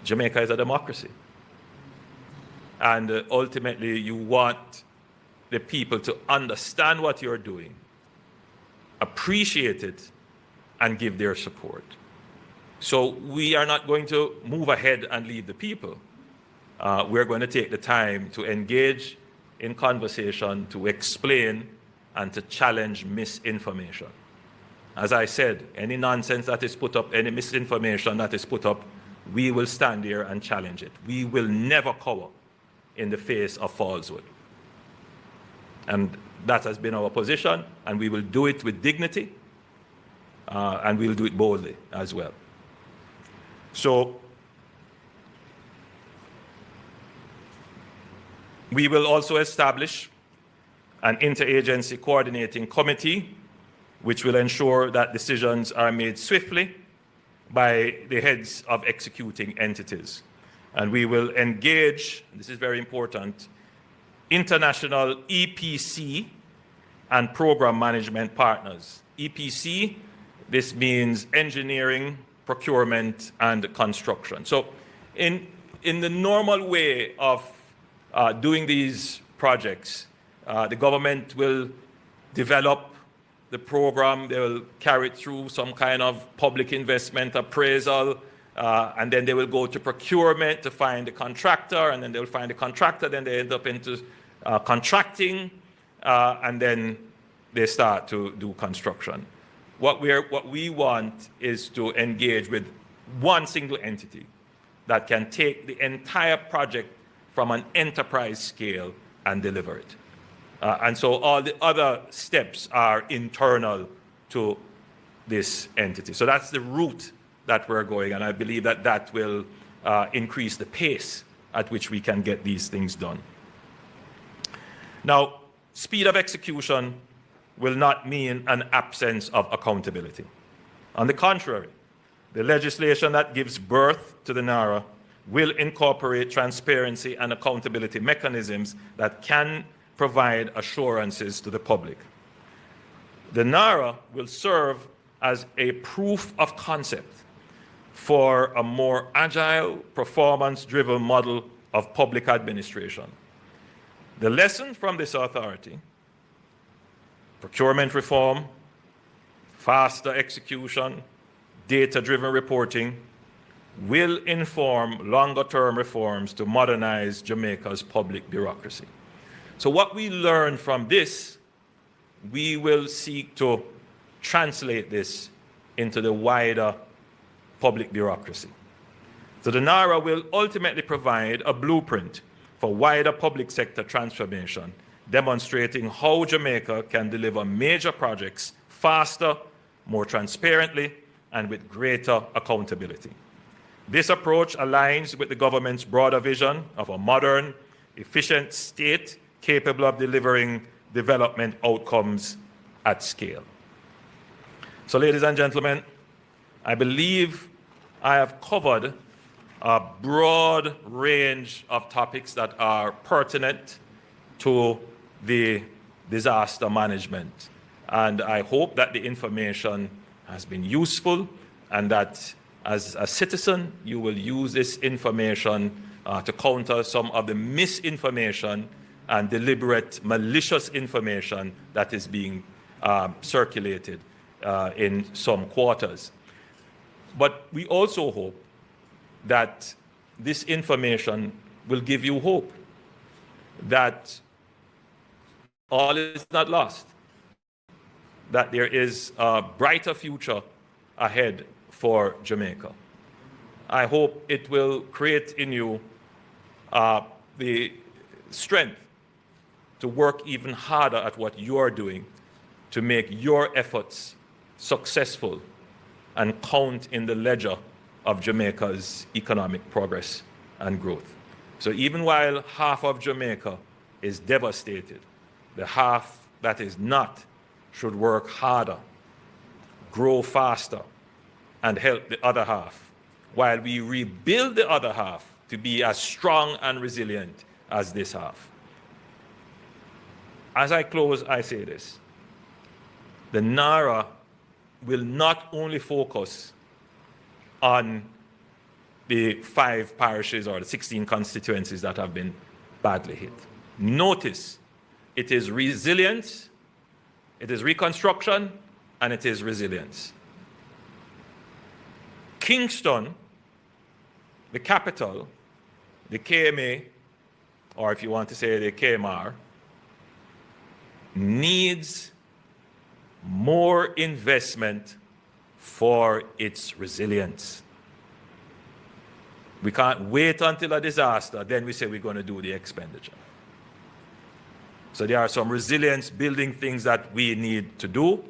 Jamaica is a democracy. And ultimately, you want the people to understand what you're doing, appreciate it, and give their support. So we are not going to move ahead and leave the people. We're going to take the time to engage in conversation, to explain, and to challenge misinformation. As I said, any nonsense that is put up, any misinformation that is put up, we will stand here and challenge it. We will never cower in the face of falsehood. And that has been our position, and we will do it with dignity, and we'll do it boldly as well. So we will also establish an interagency coordinating committee which will ensure that decisions are made swiftly by the heads of executing entities. And we will engage, this is very important, international EPC and program management partners. EPC, this means engineering, procurement, and construction. So in the normal way of doing these projects, the government will develop the program, they will carry it through some kind of public investment appraisal, and then they will go to procurement to find the contractor, and then they'll find the contractor, then they end up into contracting, and then they start to do construction. What we want is to engage with one single entity that can take the entire project from an enterprise scale and deliver it. And so all the other steps are internal to this entity. So that's the route that we're going, and I believe that that will increase the pace at which we can get these things done. Now, speed of execution will not mean an absence of accountability. On the contrary, the legislation that gives birth to the NARA will incorporate transparency and accountability mechanisms that can provide assurances to the public. The NARA will serve as a proof of concept for a more agile, performance-driven model of public administration. The lesson from this authority, procurement reform, faster execution, data-driven reporting, will inform longer-term reforms to modernize Jamaica's public bureaucracy. So what we learn from this, we will seek to translate this into the wider public bureaucracy. So the NARA will ultimately provide a blueprint for wider public sector transformation, demonstrating how Jamaica can deliver major projects faster, more transparently, and with greater accountability. This approach aligns with the government's broader vision of a modern, efficient state capable of delivering development outcomes at scale. So, ladies and gentlemen, I believe I have covered a broad range of topics that are pertinent to the disaster management. And I hope that the information has been useful, and that as a citizen, you will use this information to counter some of the misinformation and deliberate malicious information that is being circulated in some quarters. But we also hope that this information will give you hope that all is not lost, that there is a brighter future ahead for Jamaica. I hope it will create in you the strength to work even harder at what you're doing to make your efforts successful and count in the ledger of Jamaica's economic progress and growth. So even while half of Jamaica is devastated, the half that is not should work harder, grow faster, and help the other half, while we rebuild the other half to be as strong and resilient as this half. As I close, I say this: the NARA will not only focus on the 5 parishes or the 16 constituencies that have been badly hit. Notice, it is resilience, it is reconstruction, and it is resilience. Kingston, the capital, the KMA, or if you want to say the KMR, needs more investment for its resilience. We can't wait until a disaster, then we say we're going to do the expenditure. So there are some resilience building things that we need to do,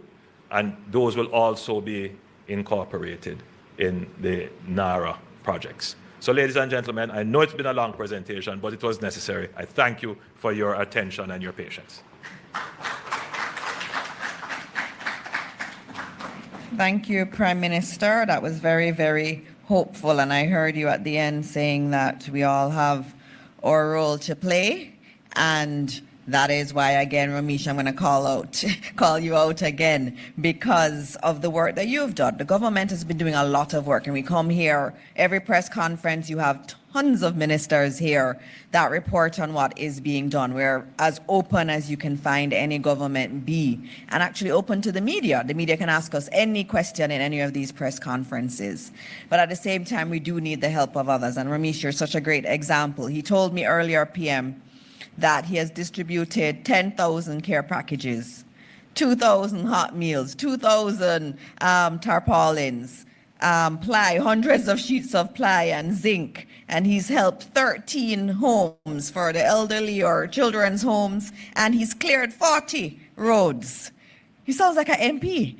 and those will also be incorporated in the NARA projects. So ladies and gentlemen, I know it's been a long presentation, but it was necessary. I thank you for your attention and your patience. Thank you, Prime Minister. That was very, very hopeful. And I heard you at the end saying that we all have our role to play. And that is why, again, Ramesh, I'm going to call you out again because of the work that you've done. The government has been doing a lot of work, and we come here, every press conference, you have tons of ministers here that report on what is being done. We're as open as you can find any government be, and actually open to the media. The media can ask us any question in any of these press conferences. But at the same time, we do need the help of others. And Ramesh, you're such a great example. He told me earlier, PM, that he has distributed 10,000 care packages, 2,000 hot meals, 2,000 tarpaulins, ply, hundreds of sheets of ply and zinc, and he's helped 13 homes for the elderly or children's homes, and he's cleared 40 roads. He sounds like an MP.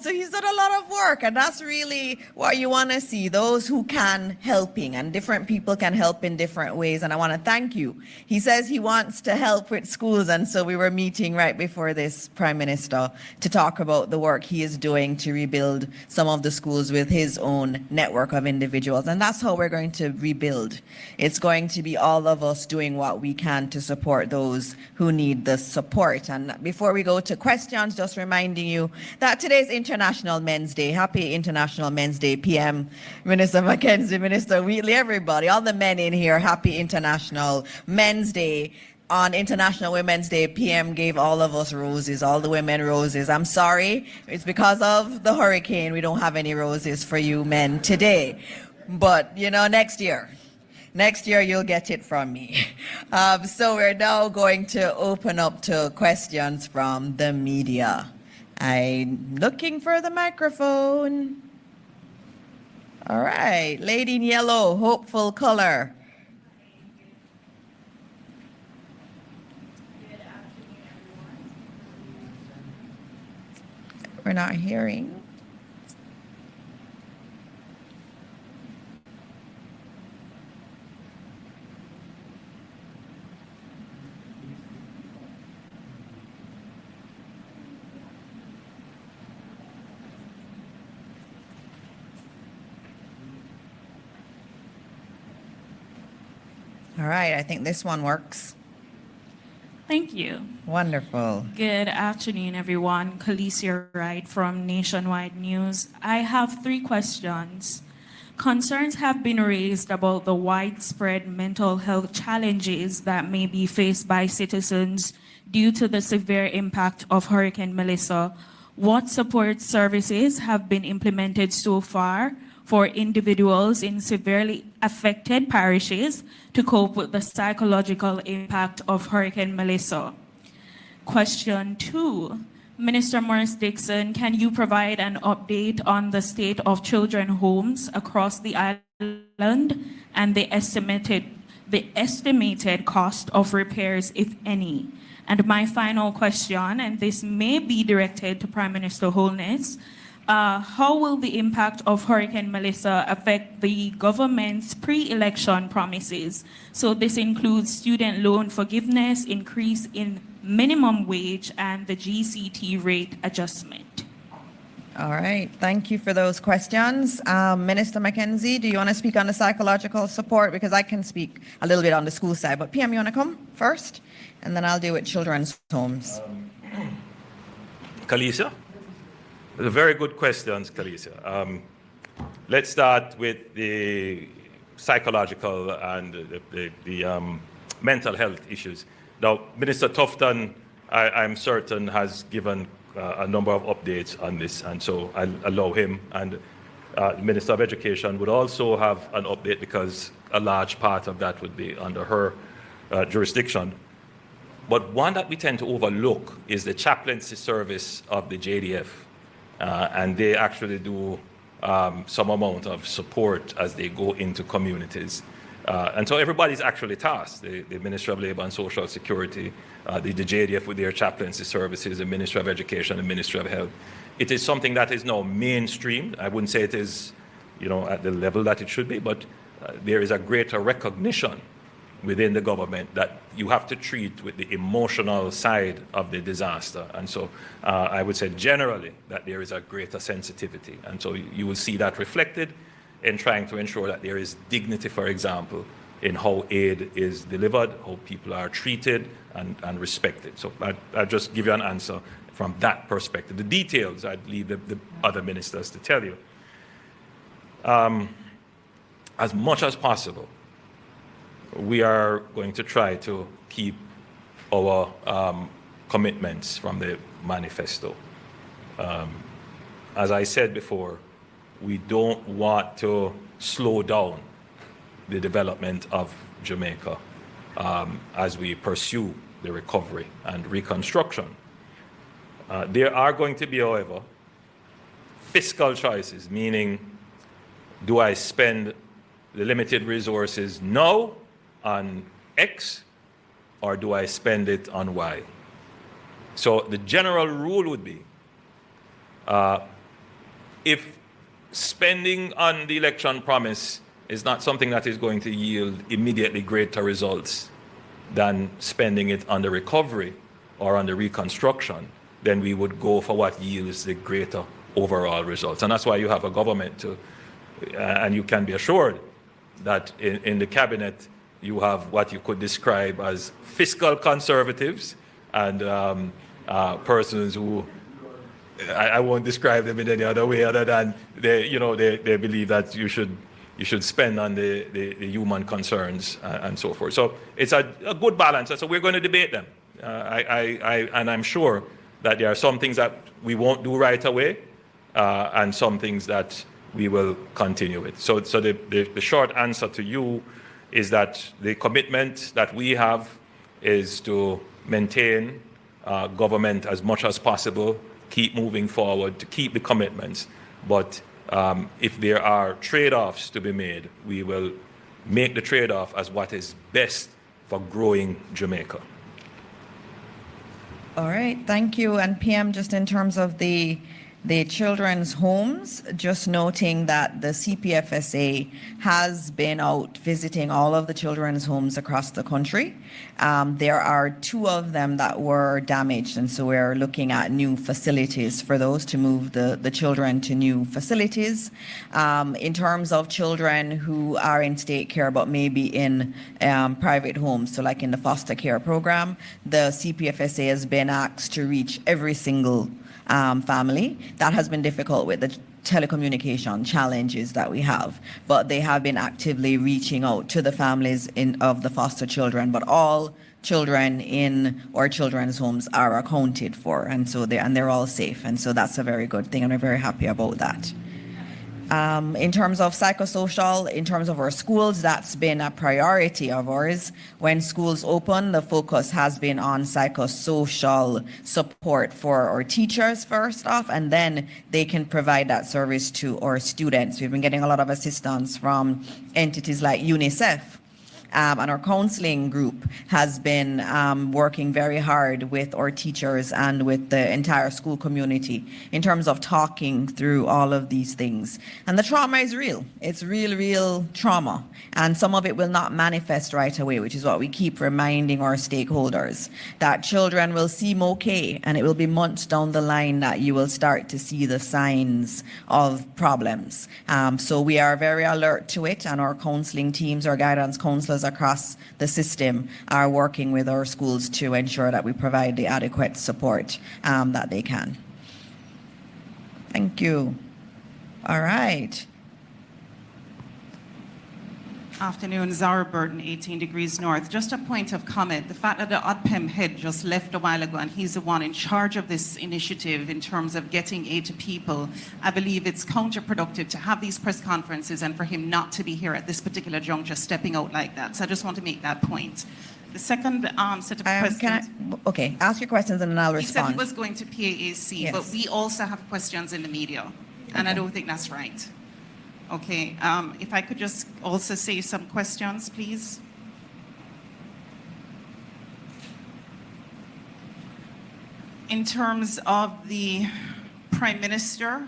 So he's done a lot of work, and that's really what you want to see, those who can helping, and different people can help in different ways, and I want to thank you. He says he wants to help with schools, and so we were meeting right before this, Prime Minister, to talk about the work he is doing to rebuild some of the schools with his own network of individuals, and that's how we're going to rebuild. It's going to be all of us doing what we can to support those who need the support. And before we go to questions, just reminding you that today's International Men's Day. Happy International Men's Day, PM, Minister Mackenzie, Minister Wheatley, everybody, all the men in here, happy International Men's Day. On International Women's Day, PM gave all of us roses, all the women roses. I'm sorry, it's because of the hurricane we don't have any roses for you men today. But, you know, next year you'll get it from me. So we're now going to open up to questions from the media. I'm looking for the microphone. All right, lady in yellow, hopeful color. We're not hearing. All right, I think this one works. Thank you. Wonderful. Good afternoon, everyone. Khaleesi Wright from Nationwide News. I have 3 questions. Concerns have been raised about the widespread mental health challenges that may be faced by citizens due to the severe impact of Hurricane Melissa. What support services have been implemented so far for individuals in severely affected parishes to cope with the psychological impact of Hurricane Melissa? Question 2, Minister Morris Dixon, can you provide an update on the state of children's homes across the island and the estimated cost of repairs, if any? And my final question, and this may be directed to Prime Minister Holness, how will the impact of Hurricane Melissa affect the government's pre-election promises? So this includes student loan forgiveness, increase in minimum wage, and the GCT rate adjustment. All right, thank you for those questions. Minister Mackenzie, do you want to speak on the psychological support? Because I can speak a little bit on the school side, but PM, you want to come first? And then I'll deal with children's homes. Khaleesi? They're very good questions, Khaleesi. Let's start with the psychological and the mental health issues. Now, Minister Tufton, I'm certain, has given a number of updates on this, and so I'll allow him. And the Minister of Education would also have an update because a large part of that would be under her jurisdiction. But one that we tend to overlook is the chaplaincy service of the JDF. And they actually do some amount of support as they go into communities. And so everybody's actually tasked, the Ministry of Labor and Social Security, the JDF with their chaplaincy services, the Ministry of Education, the Ministry of Health. It is something that is now mainstreamed. I wouldn't say it is, at the level that it should be, but there is a greater recognition within the government that you have to treat with the emotional side of the disaster. And so I would say generally that there is a greater sensitivity. And so you will see that reflected in trying to ensure that there is dignity, for example, in how aid is delivered, how people are treated and respected. So I'll just give you an answer from that perspective. The details, I'd leave the other ministers to tell you. As much as possible, we are going to try to keep our commitments from the manifesto. As I said before, we don't want to slow down the development of Jamaica as we pursue the recovery and reconstruction. There are going to be, however, fiscal choices, meaning, do I spend the limited resources now on X, or do I spend it on Y? So the general rule would be, if spending on the election promise is not something that is going to yield immediately greater results than spending it on the recovery or on the reconstruction, then we would go for what yields the greater overall results. And that's why you have a government to, and you can be assured that in the cabinet, you have what you could describe as fiscal conservatives and persons who, I won't describe them in any other way other than they believe that you should spend on the human concerns and so forth. So it's a good balance. And so we're going to debate them. And I'm sure that there are some things that we won't do right away and some things that we will continue with. So the short answer to you is that the commitment that we have is to maintain government as much as possible, keep moving forward, to keep the commitments. But if there are trade-offs to be made, we will make the trade-off as what is best for growing Jamaica. All right, thank you. And PM, just in terms of the children's homes, just noting that the CPFSA has been out visiting all of the children's homes across the country. There are 2 of them that were damaged, and so we're looking at new facilities for those to move the children to new facilities. In terms of children who are in state care but maybe in private homes, so like in the foster care program, the CPFSA has been asked to reach every single family. That has been difficult with the telecommunication challenges that we have, but they have been actively reaching out to the families of the foster children, but all children in our children's homes are accounted for, and so they're all safe, and so that's a very good thing, and we're very happy about that. In terms of psychosocial, in terms of our schools, that's been a priority of ours. When schools open, the focus has been on psychosocial support for our teachers first off, and then they can provide that service to our students. We've been getting a lot of assistance from entities like UNICEF. And our counseling group has been working very hard with our teachers and with the entire school community in terms of talking through all of these things. And the trauma is real. It's real trauma. And some of it will not manifest right away, which is what we keep reminding our stakeholders, that children will seem okay, and it will be months down the line that you will start to see the signs of problems. So we are very alert to it, and our counseling teams, our guidance counselors across the system are working with our schools to ensure that we provide the adequate support that they can. Thank you. All right. Afternoon, Zara Burton, 18 Degrees North. Just a point of comment. The fact that the ODPEM head just left a while ago and he's the one in charge of this initiative in terms of getting aid to people, I believe it's counterproductive to have these press conferences and for him not to be here at this particular juncture stepping out like that. So I just want to make that point. The second set of questions. Okay, ask your questions and then I'll He said he respond. was going to PAAC, but Yes. we also have questions in the media, and I don't think that's right. Okay, if I could just also say some questions, please. In terms of the Prime Minister,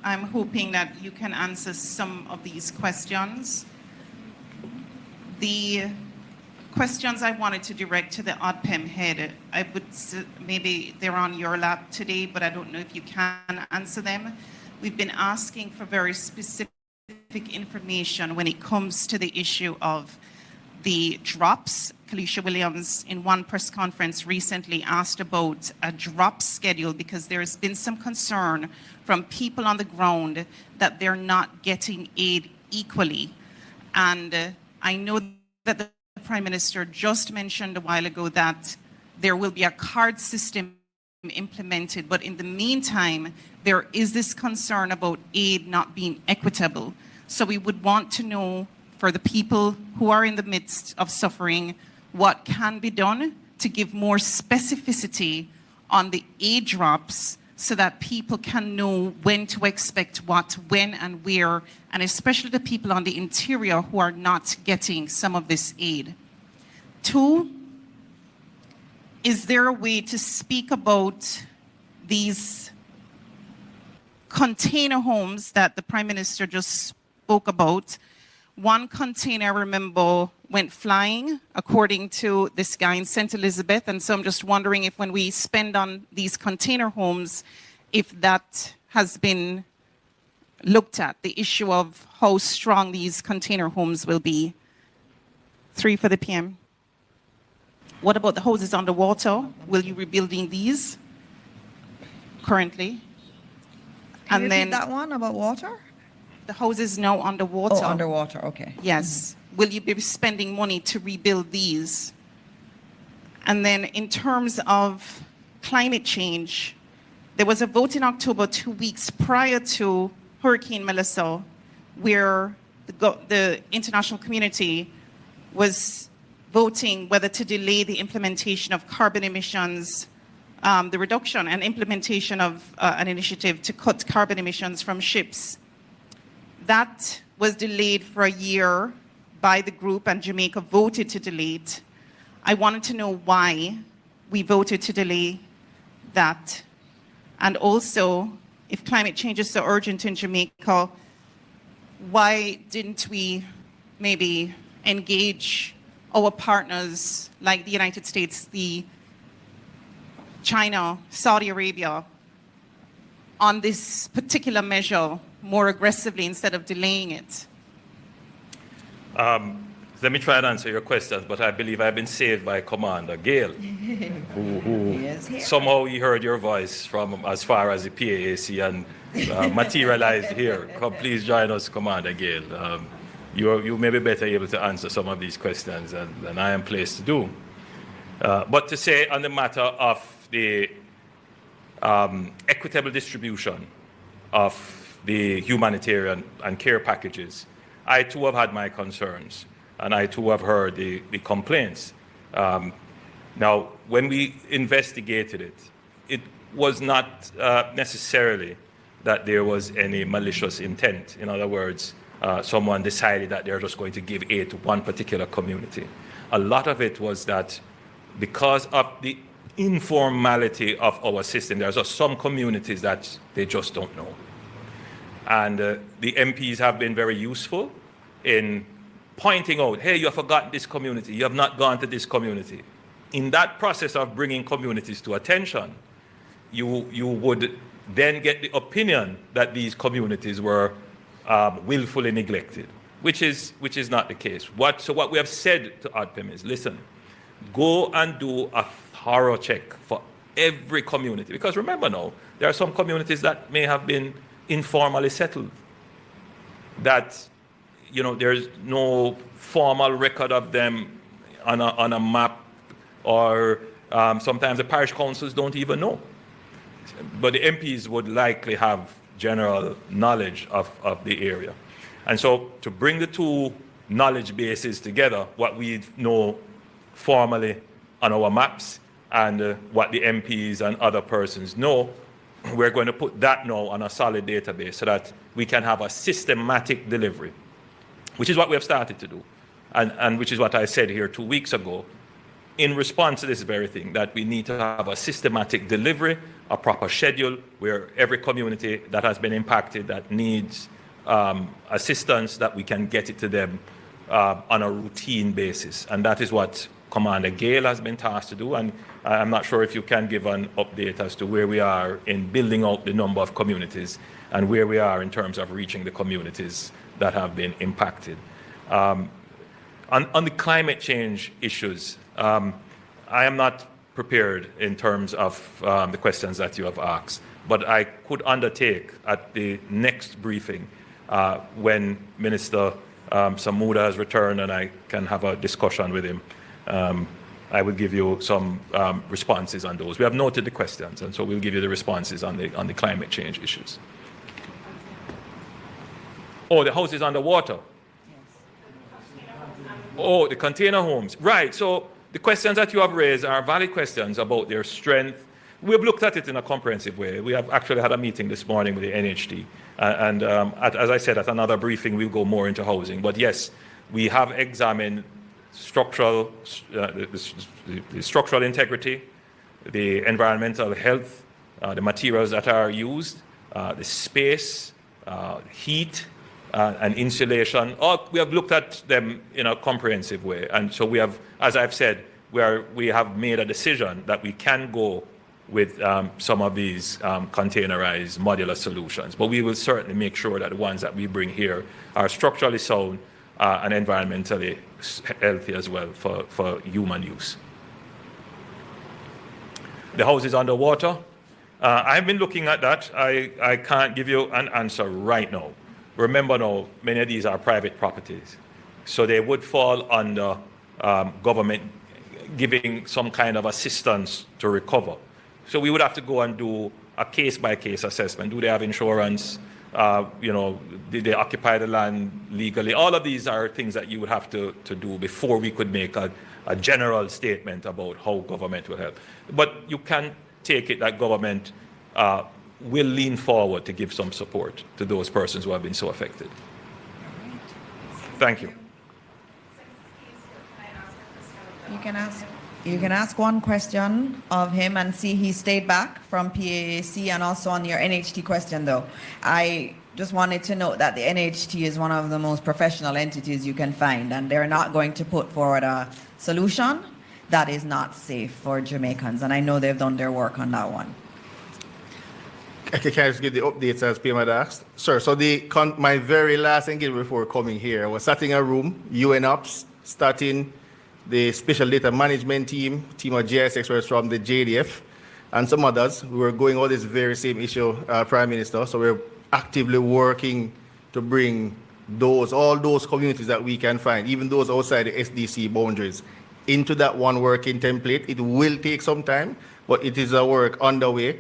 I'm hoping that you can answer some of these questions. The questions I wanted to direct to the ODPEM head, maybe they're on your lap today, but I don't know if you can answer them. We've been asking for very specific information when it comes to the issue of the drops. Kalisha Williams, in one press conference recently, asked about a drop schedule because there's been some concern from people on the ground that they're not getting aid equally. And I know that the Prime Minister just mentioned a while ago that there will be a card system implemented, but in the meantime, there is this concern about aid not being equitable. So we would want to know, for the people who are in the midst of suffering, what can be done to give more specificity on the aid drops so that people can know when to expect what, when and where, and especially the people on the interior who are not getting some of this aid. 2, is there a way to speak about these container homes that the Prime Minister just spoke about? One container, I remember, went flying, according to this guy in St. Elizabeth. And so I'm just wondering if when we spend on these container homes, if that has been looked at, the issue of how strong these container homes will be. 3 for the PM. What about the houses underwater? Will you be rebuilding these currently? Can you repeat that one about water? The houses now underwater. Oh, underwater, okay. Yes. Will you be spending money to rebuild these? And then in terms of climate change, there was a vote in October 2 weeks prior to Hurricane Melissa, where the international community was voting whether to delay the implementation of carbon emissions, the reduction and implementation of an initiative to cut carbon emissions from ships. That was delayed for a year by the group, and Jamaica voted to delay it. I wanted to know why we voted to delay that. And also, if climate change is so urgent in Jamaica, why didn't we maybe engage our partners like the United States, China, Saudi Arabia, on this particular measure more aggressively instead of delaying it? Let me try and answer your questions, but I believe I've been saved by Commander Gale, who somehow he heard your voice from as far as the PAAC and materialized here. Please join us, Commander Gale. You may be better able to answer some of these questions than I am placed to do. But to say on the matter of the equitable distribution of the humanitarian and care packages, I too have had my concerns, and I too have heard the complaints. Now, when we investigated it, it was not necessarily that there was any malicious intent. In other words, someone decided that they're just going to give aid to one particular community. A lot of it was that because of the informality of our system, there's just some communities that they just don't know. And the MPs have been very useful in pointing out, hey, you have forgotten this community, you have not gone to this community. In that process of bringing communities to attention, you would then get the opinion that these communities were willfully neglected, which is not the case. So what we have said to ODPEM is, listen, go and do a thorough check for every community. Because remember now, there are some communities that may have been informally settled, that there's no formal record of them on a map, or sometimes the parish councils don't even know. But the MPs would likely have general knowledge of the area. And so to bring the two knowledge bases together, what we know formally on our maps and what the MPs and other persons know. We're going to put that now on a solid database so that we can have a systematic delivery, which is what we have started to do, and which is what I said here 2 weeks ago, in response to this very thing, that we need to have a systematic delivery, a proper schedule, where every community that has been impacted that needs assistance, that we can get it to them on a routine basis. And that is what Commander Gale has been tasked to do, and I'm not sure if you can give an update as to where we are in building out the number of communities and where we are in terms of reaching the communities that have been impacted. On the climate change issues, I am not prepared in terms of the questions that you have asked, but I could undertake at the next briefing when Minister Samuda has returned and I can have a discussion with him. I will give you some responses on those. We have noted the questions, and so we'll give you the responses on the climate change issues. Oh, the houses underwater. Oh, the container homes. Right. So the questions that you have raised are valid questions about their strength. We have looked at it in a comprehensive way. We have actually had a meeting this morning with the NHT. As I said, at another briefing, we'll go more into housing. But yes, we have examined structural, the structural integrity, the environmental health, the materials that are used, the space, heat, and insulation. We have looked at them in a comprehensive way. And so we have, as I've said, we have made a decision that we can go with some of these containerized modular solutions. But we will certainly make sure that the ones that we bring here are structurally sound and environmentally healthy as well for human use. The houses underwater. I've been looking at that. I can't give you an answer right now. Remember now, many of these are private properties. So they would fall under government giving some kind of assistance to recover. So we would have to go and do a case-by-case assessment. Do they have insurance? Did they occupy the land legally? All of these are things that you would have to do before we could make a general statement about how government will help. But you can take it that government will lean forward to give some support to those persons who have been so affected. Thank you. You can ask one question of him and see he stayed back from PAAC, and also on your NHT question though. I just wanted to note that the NHT is one of the most professional entities you can find, and they're not going to put forward a solution that is not safe for Jamaicans, and I know they've done their work on that one. Okay, can I just give the updates as PM had asked? Sir, so my very last engagement before coming here was starting a room, UN Ops, starting the Special Data Management team of GIS experts from the JDF, and some others. We were going all this very same issue, Prime Minister, so we're actively working to bring all those communities that we can find, even those outside the SDC boundaries, into that one working template. It will take some time, but it is a work underway.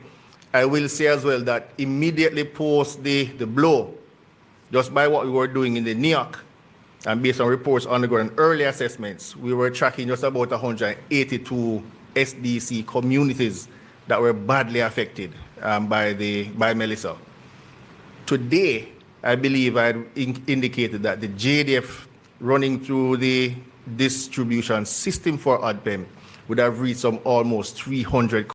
I will say as well that immediately post the blow, just by what we were doing in the NIOC, and based on reports on the ground and early assessments, we were tracking just about 182 SDC communities that were badly affected by Melissa. Today, I believe I had indicated that the JDF running through the distribution system for ADPEM would have reached some almost 300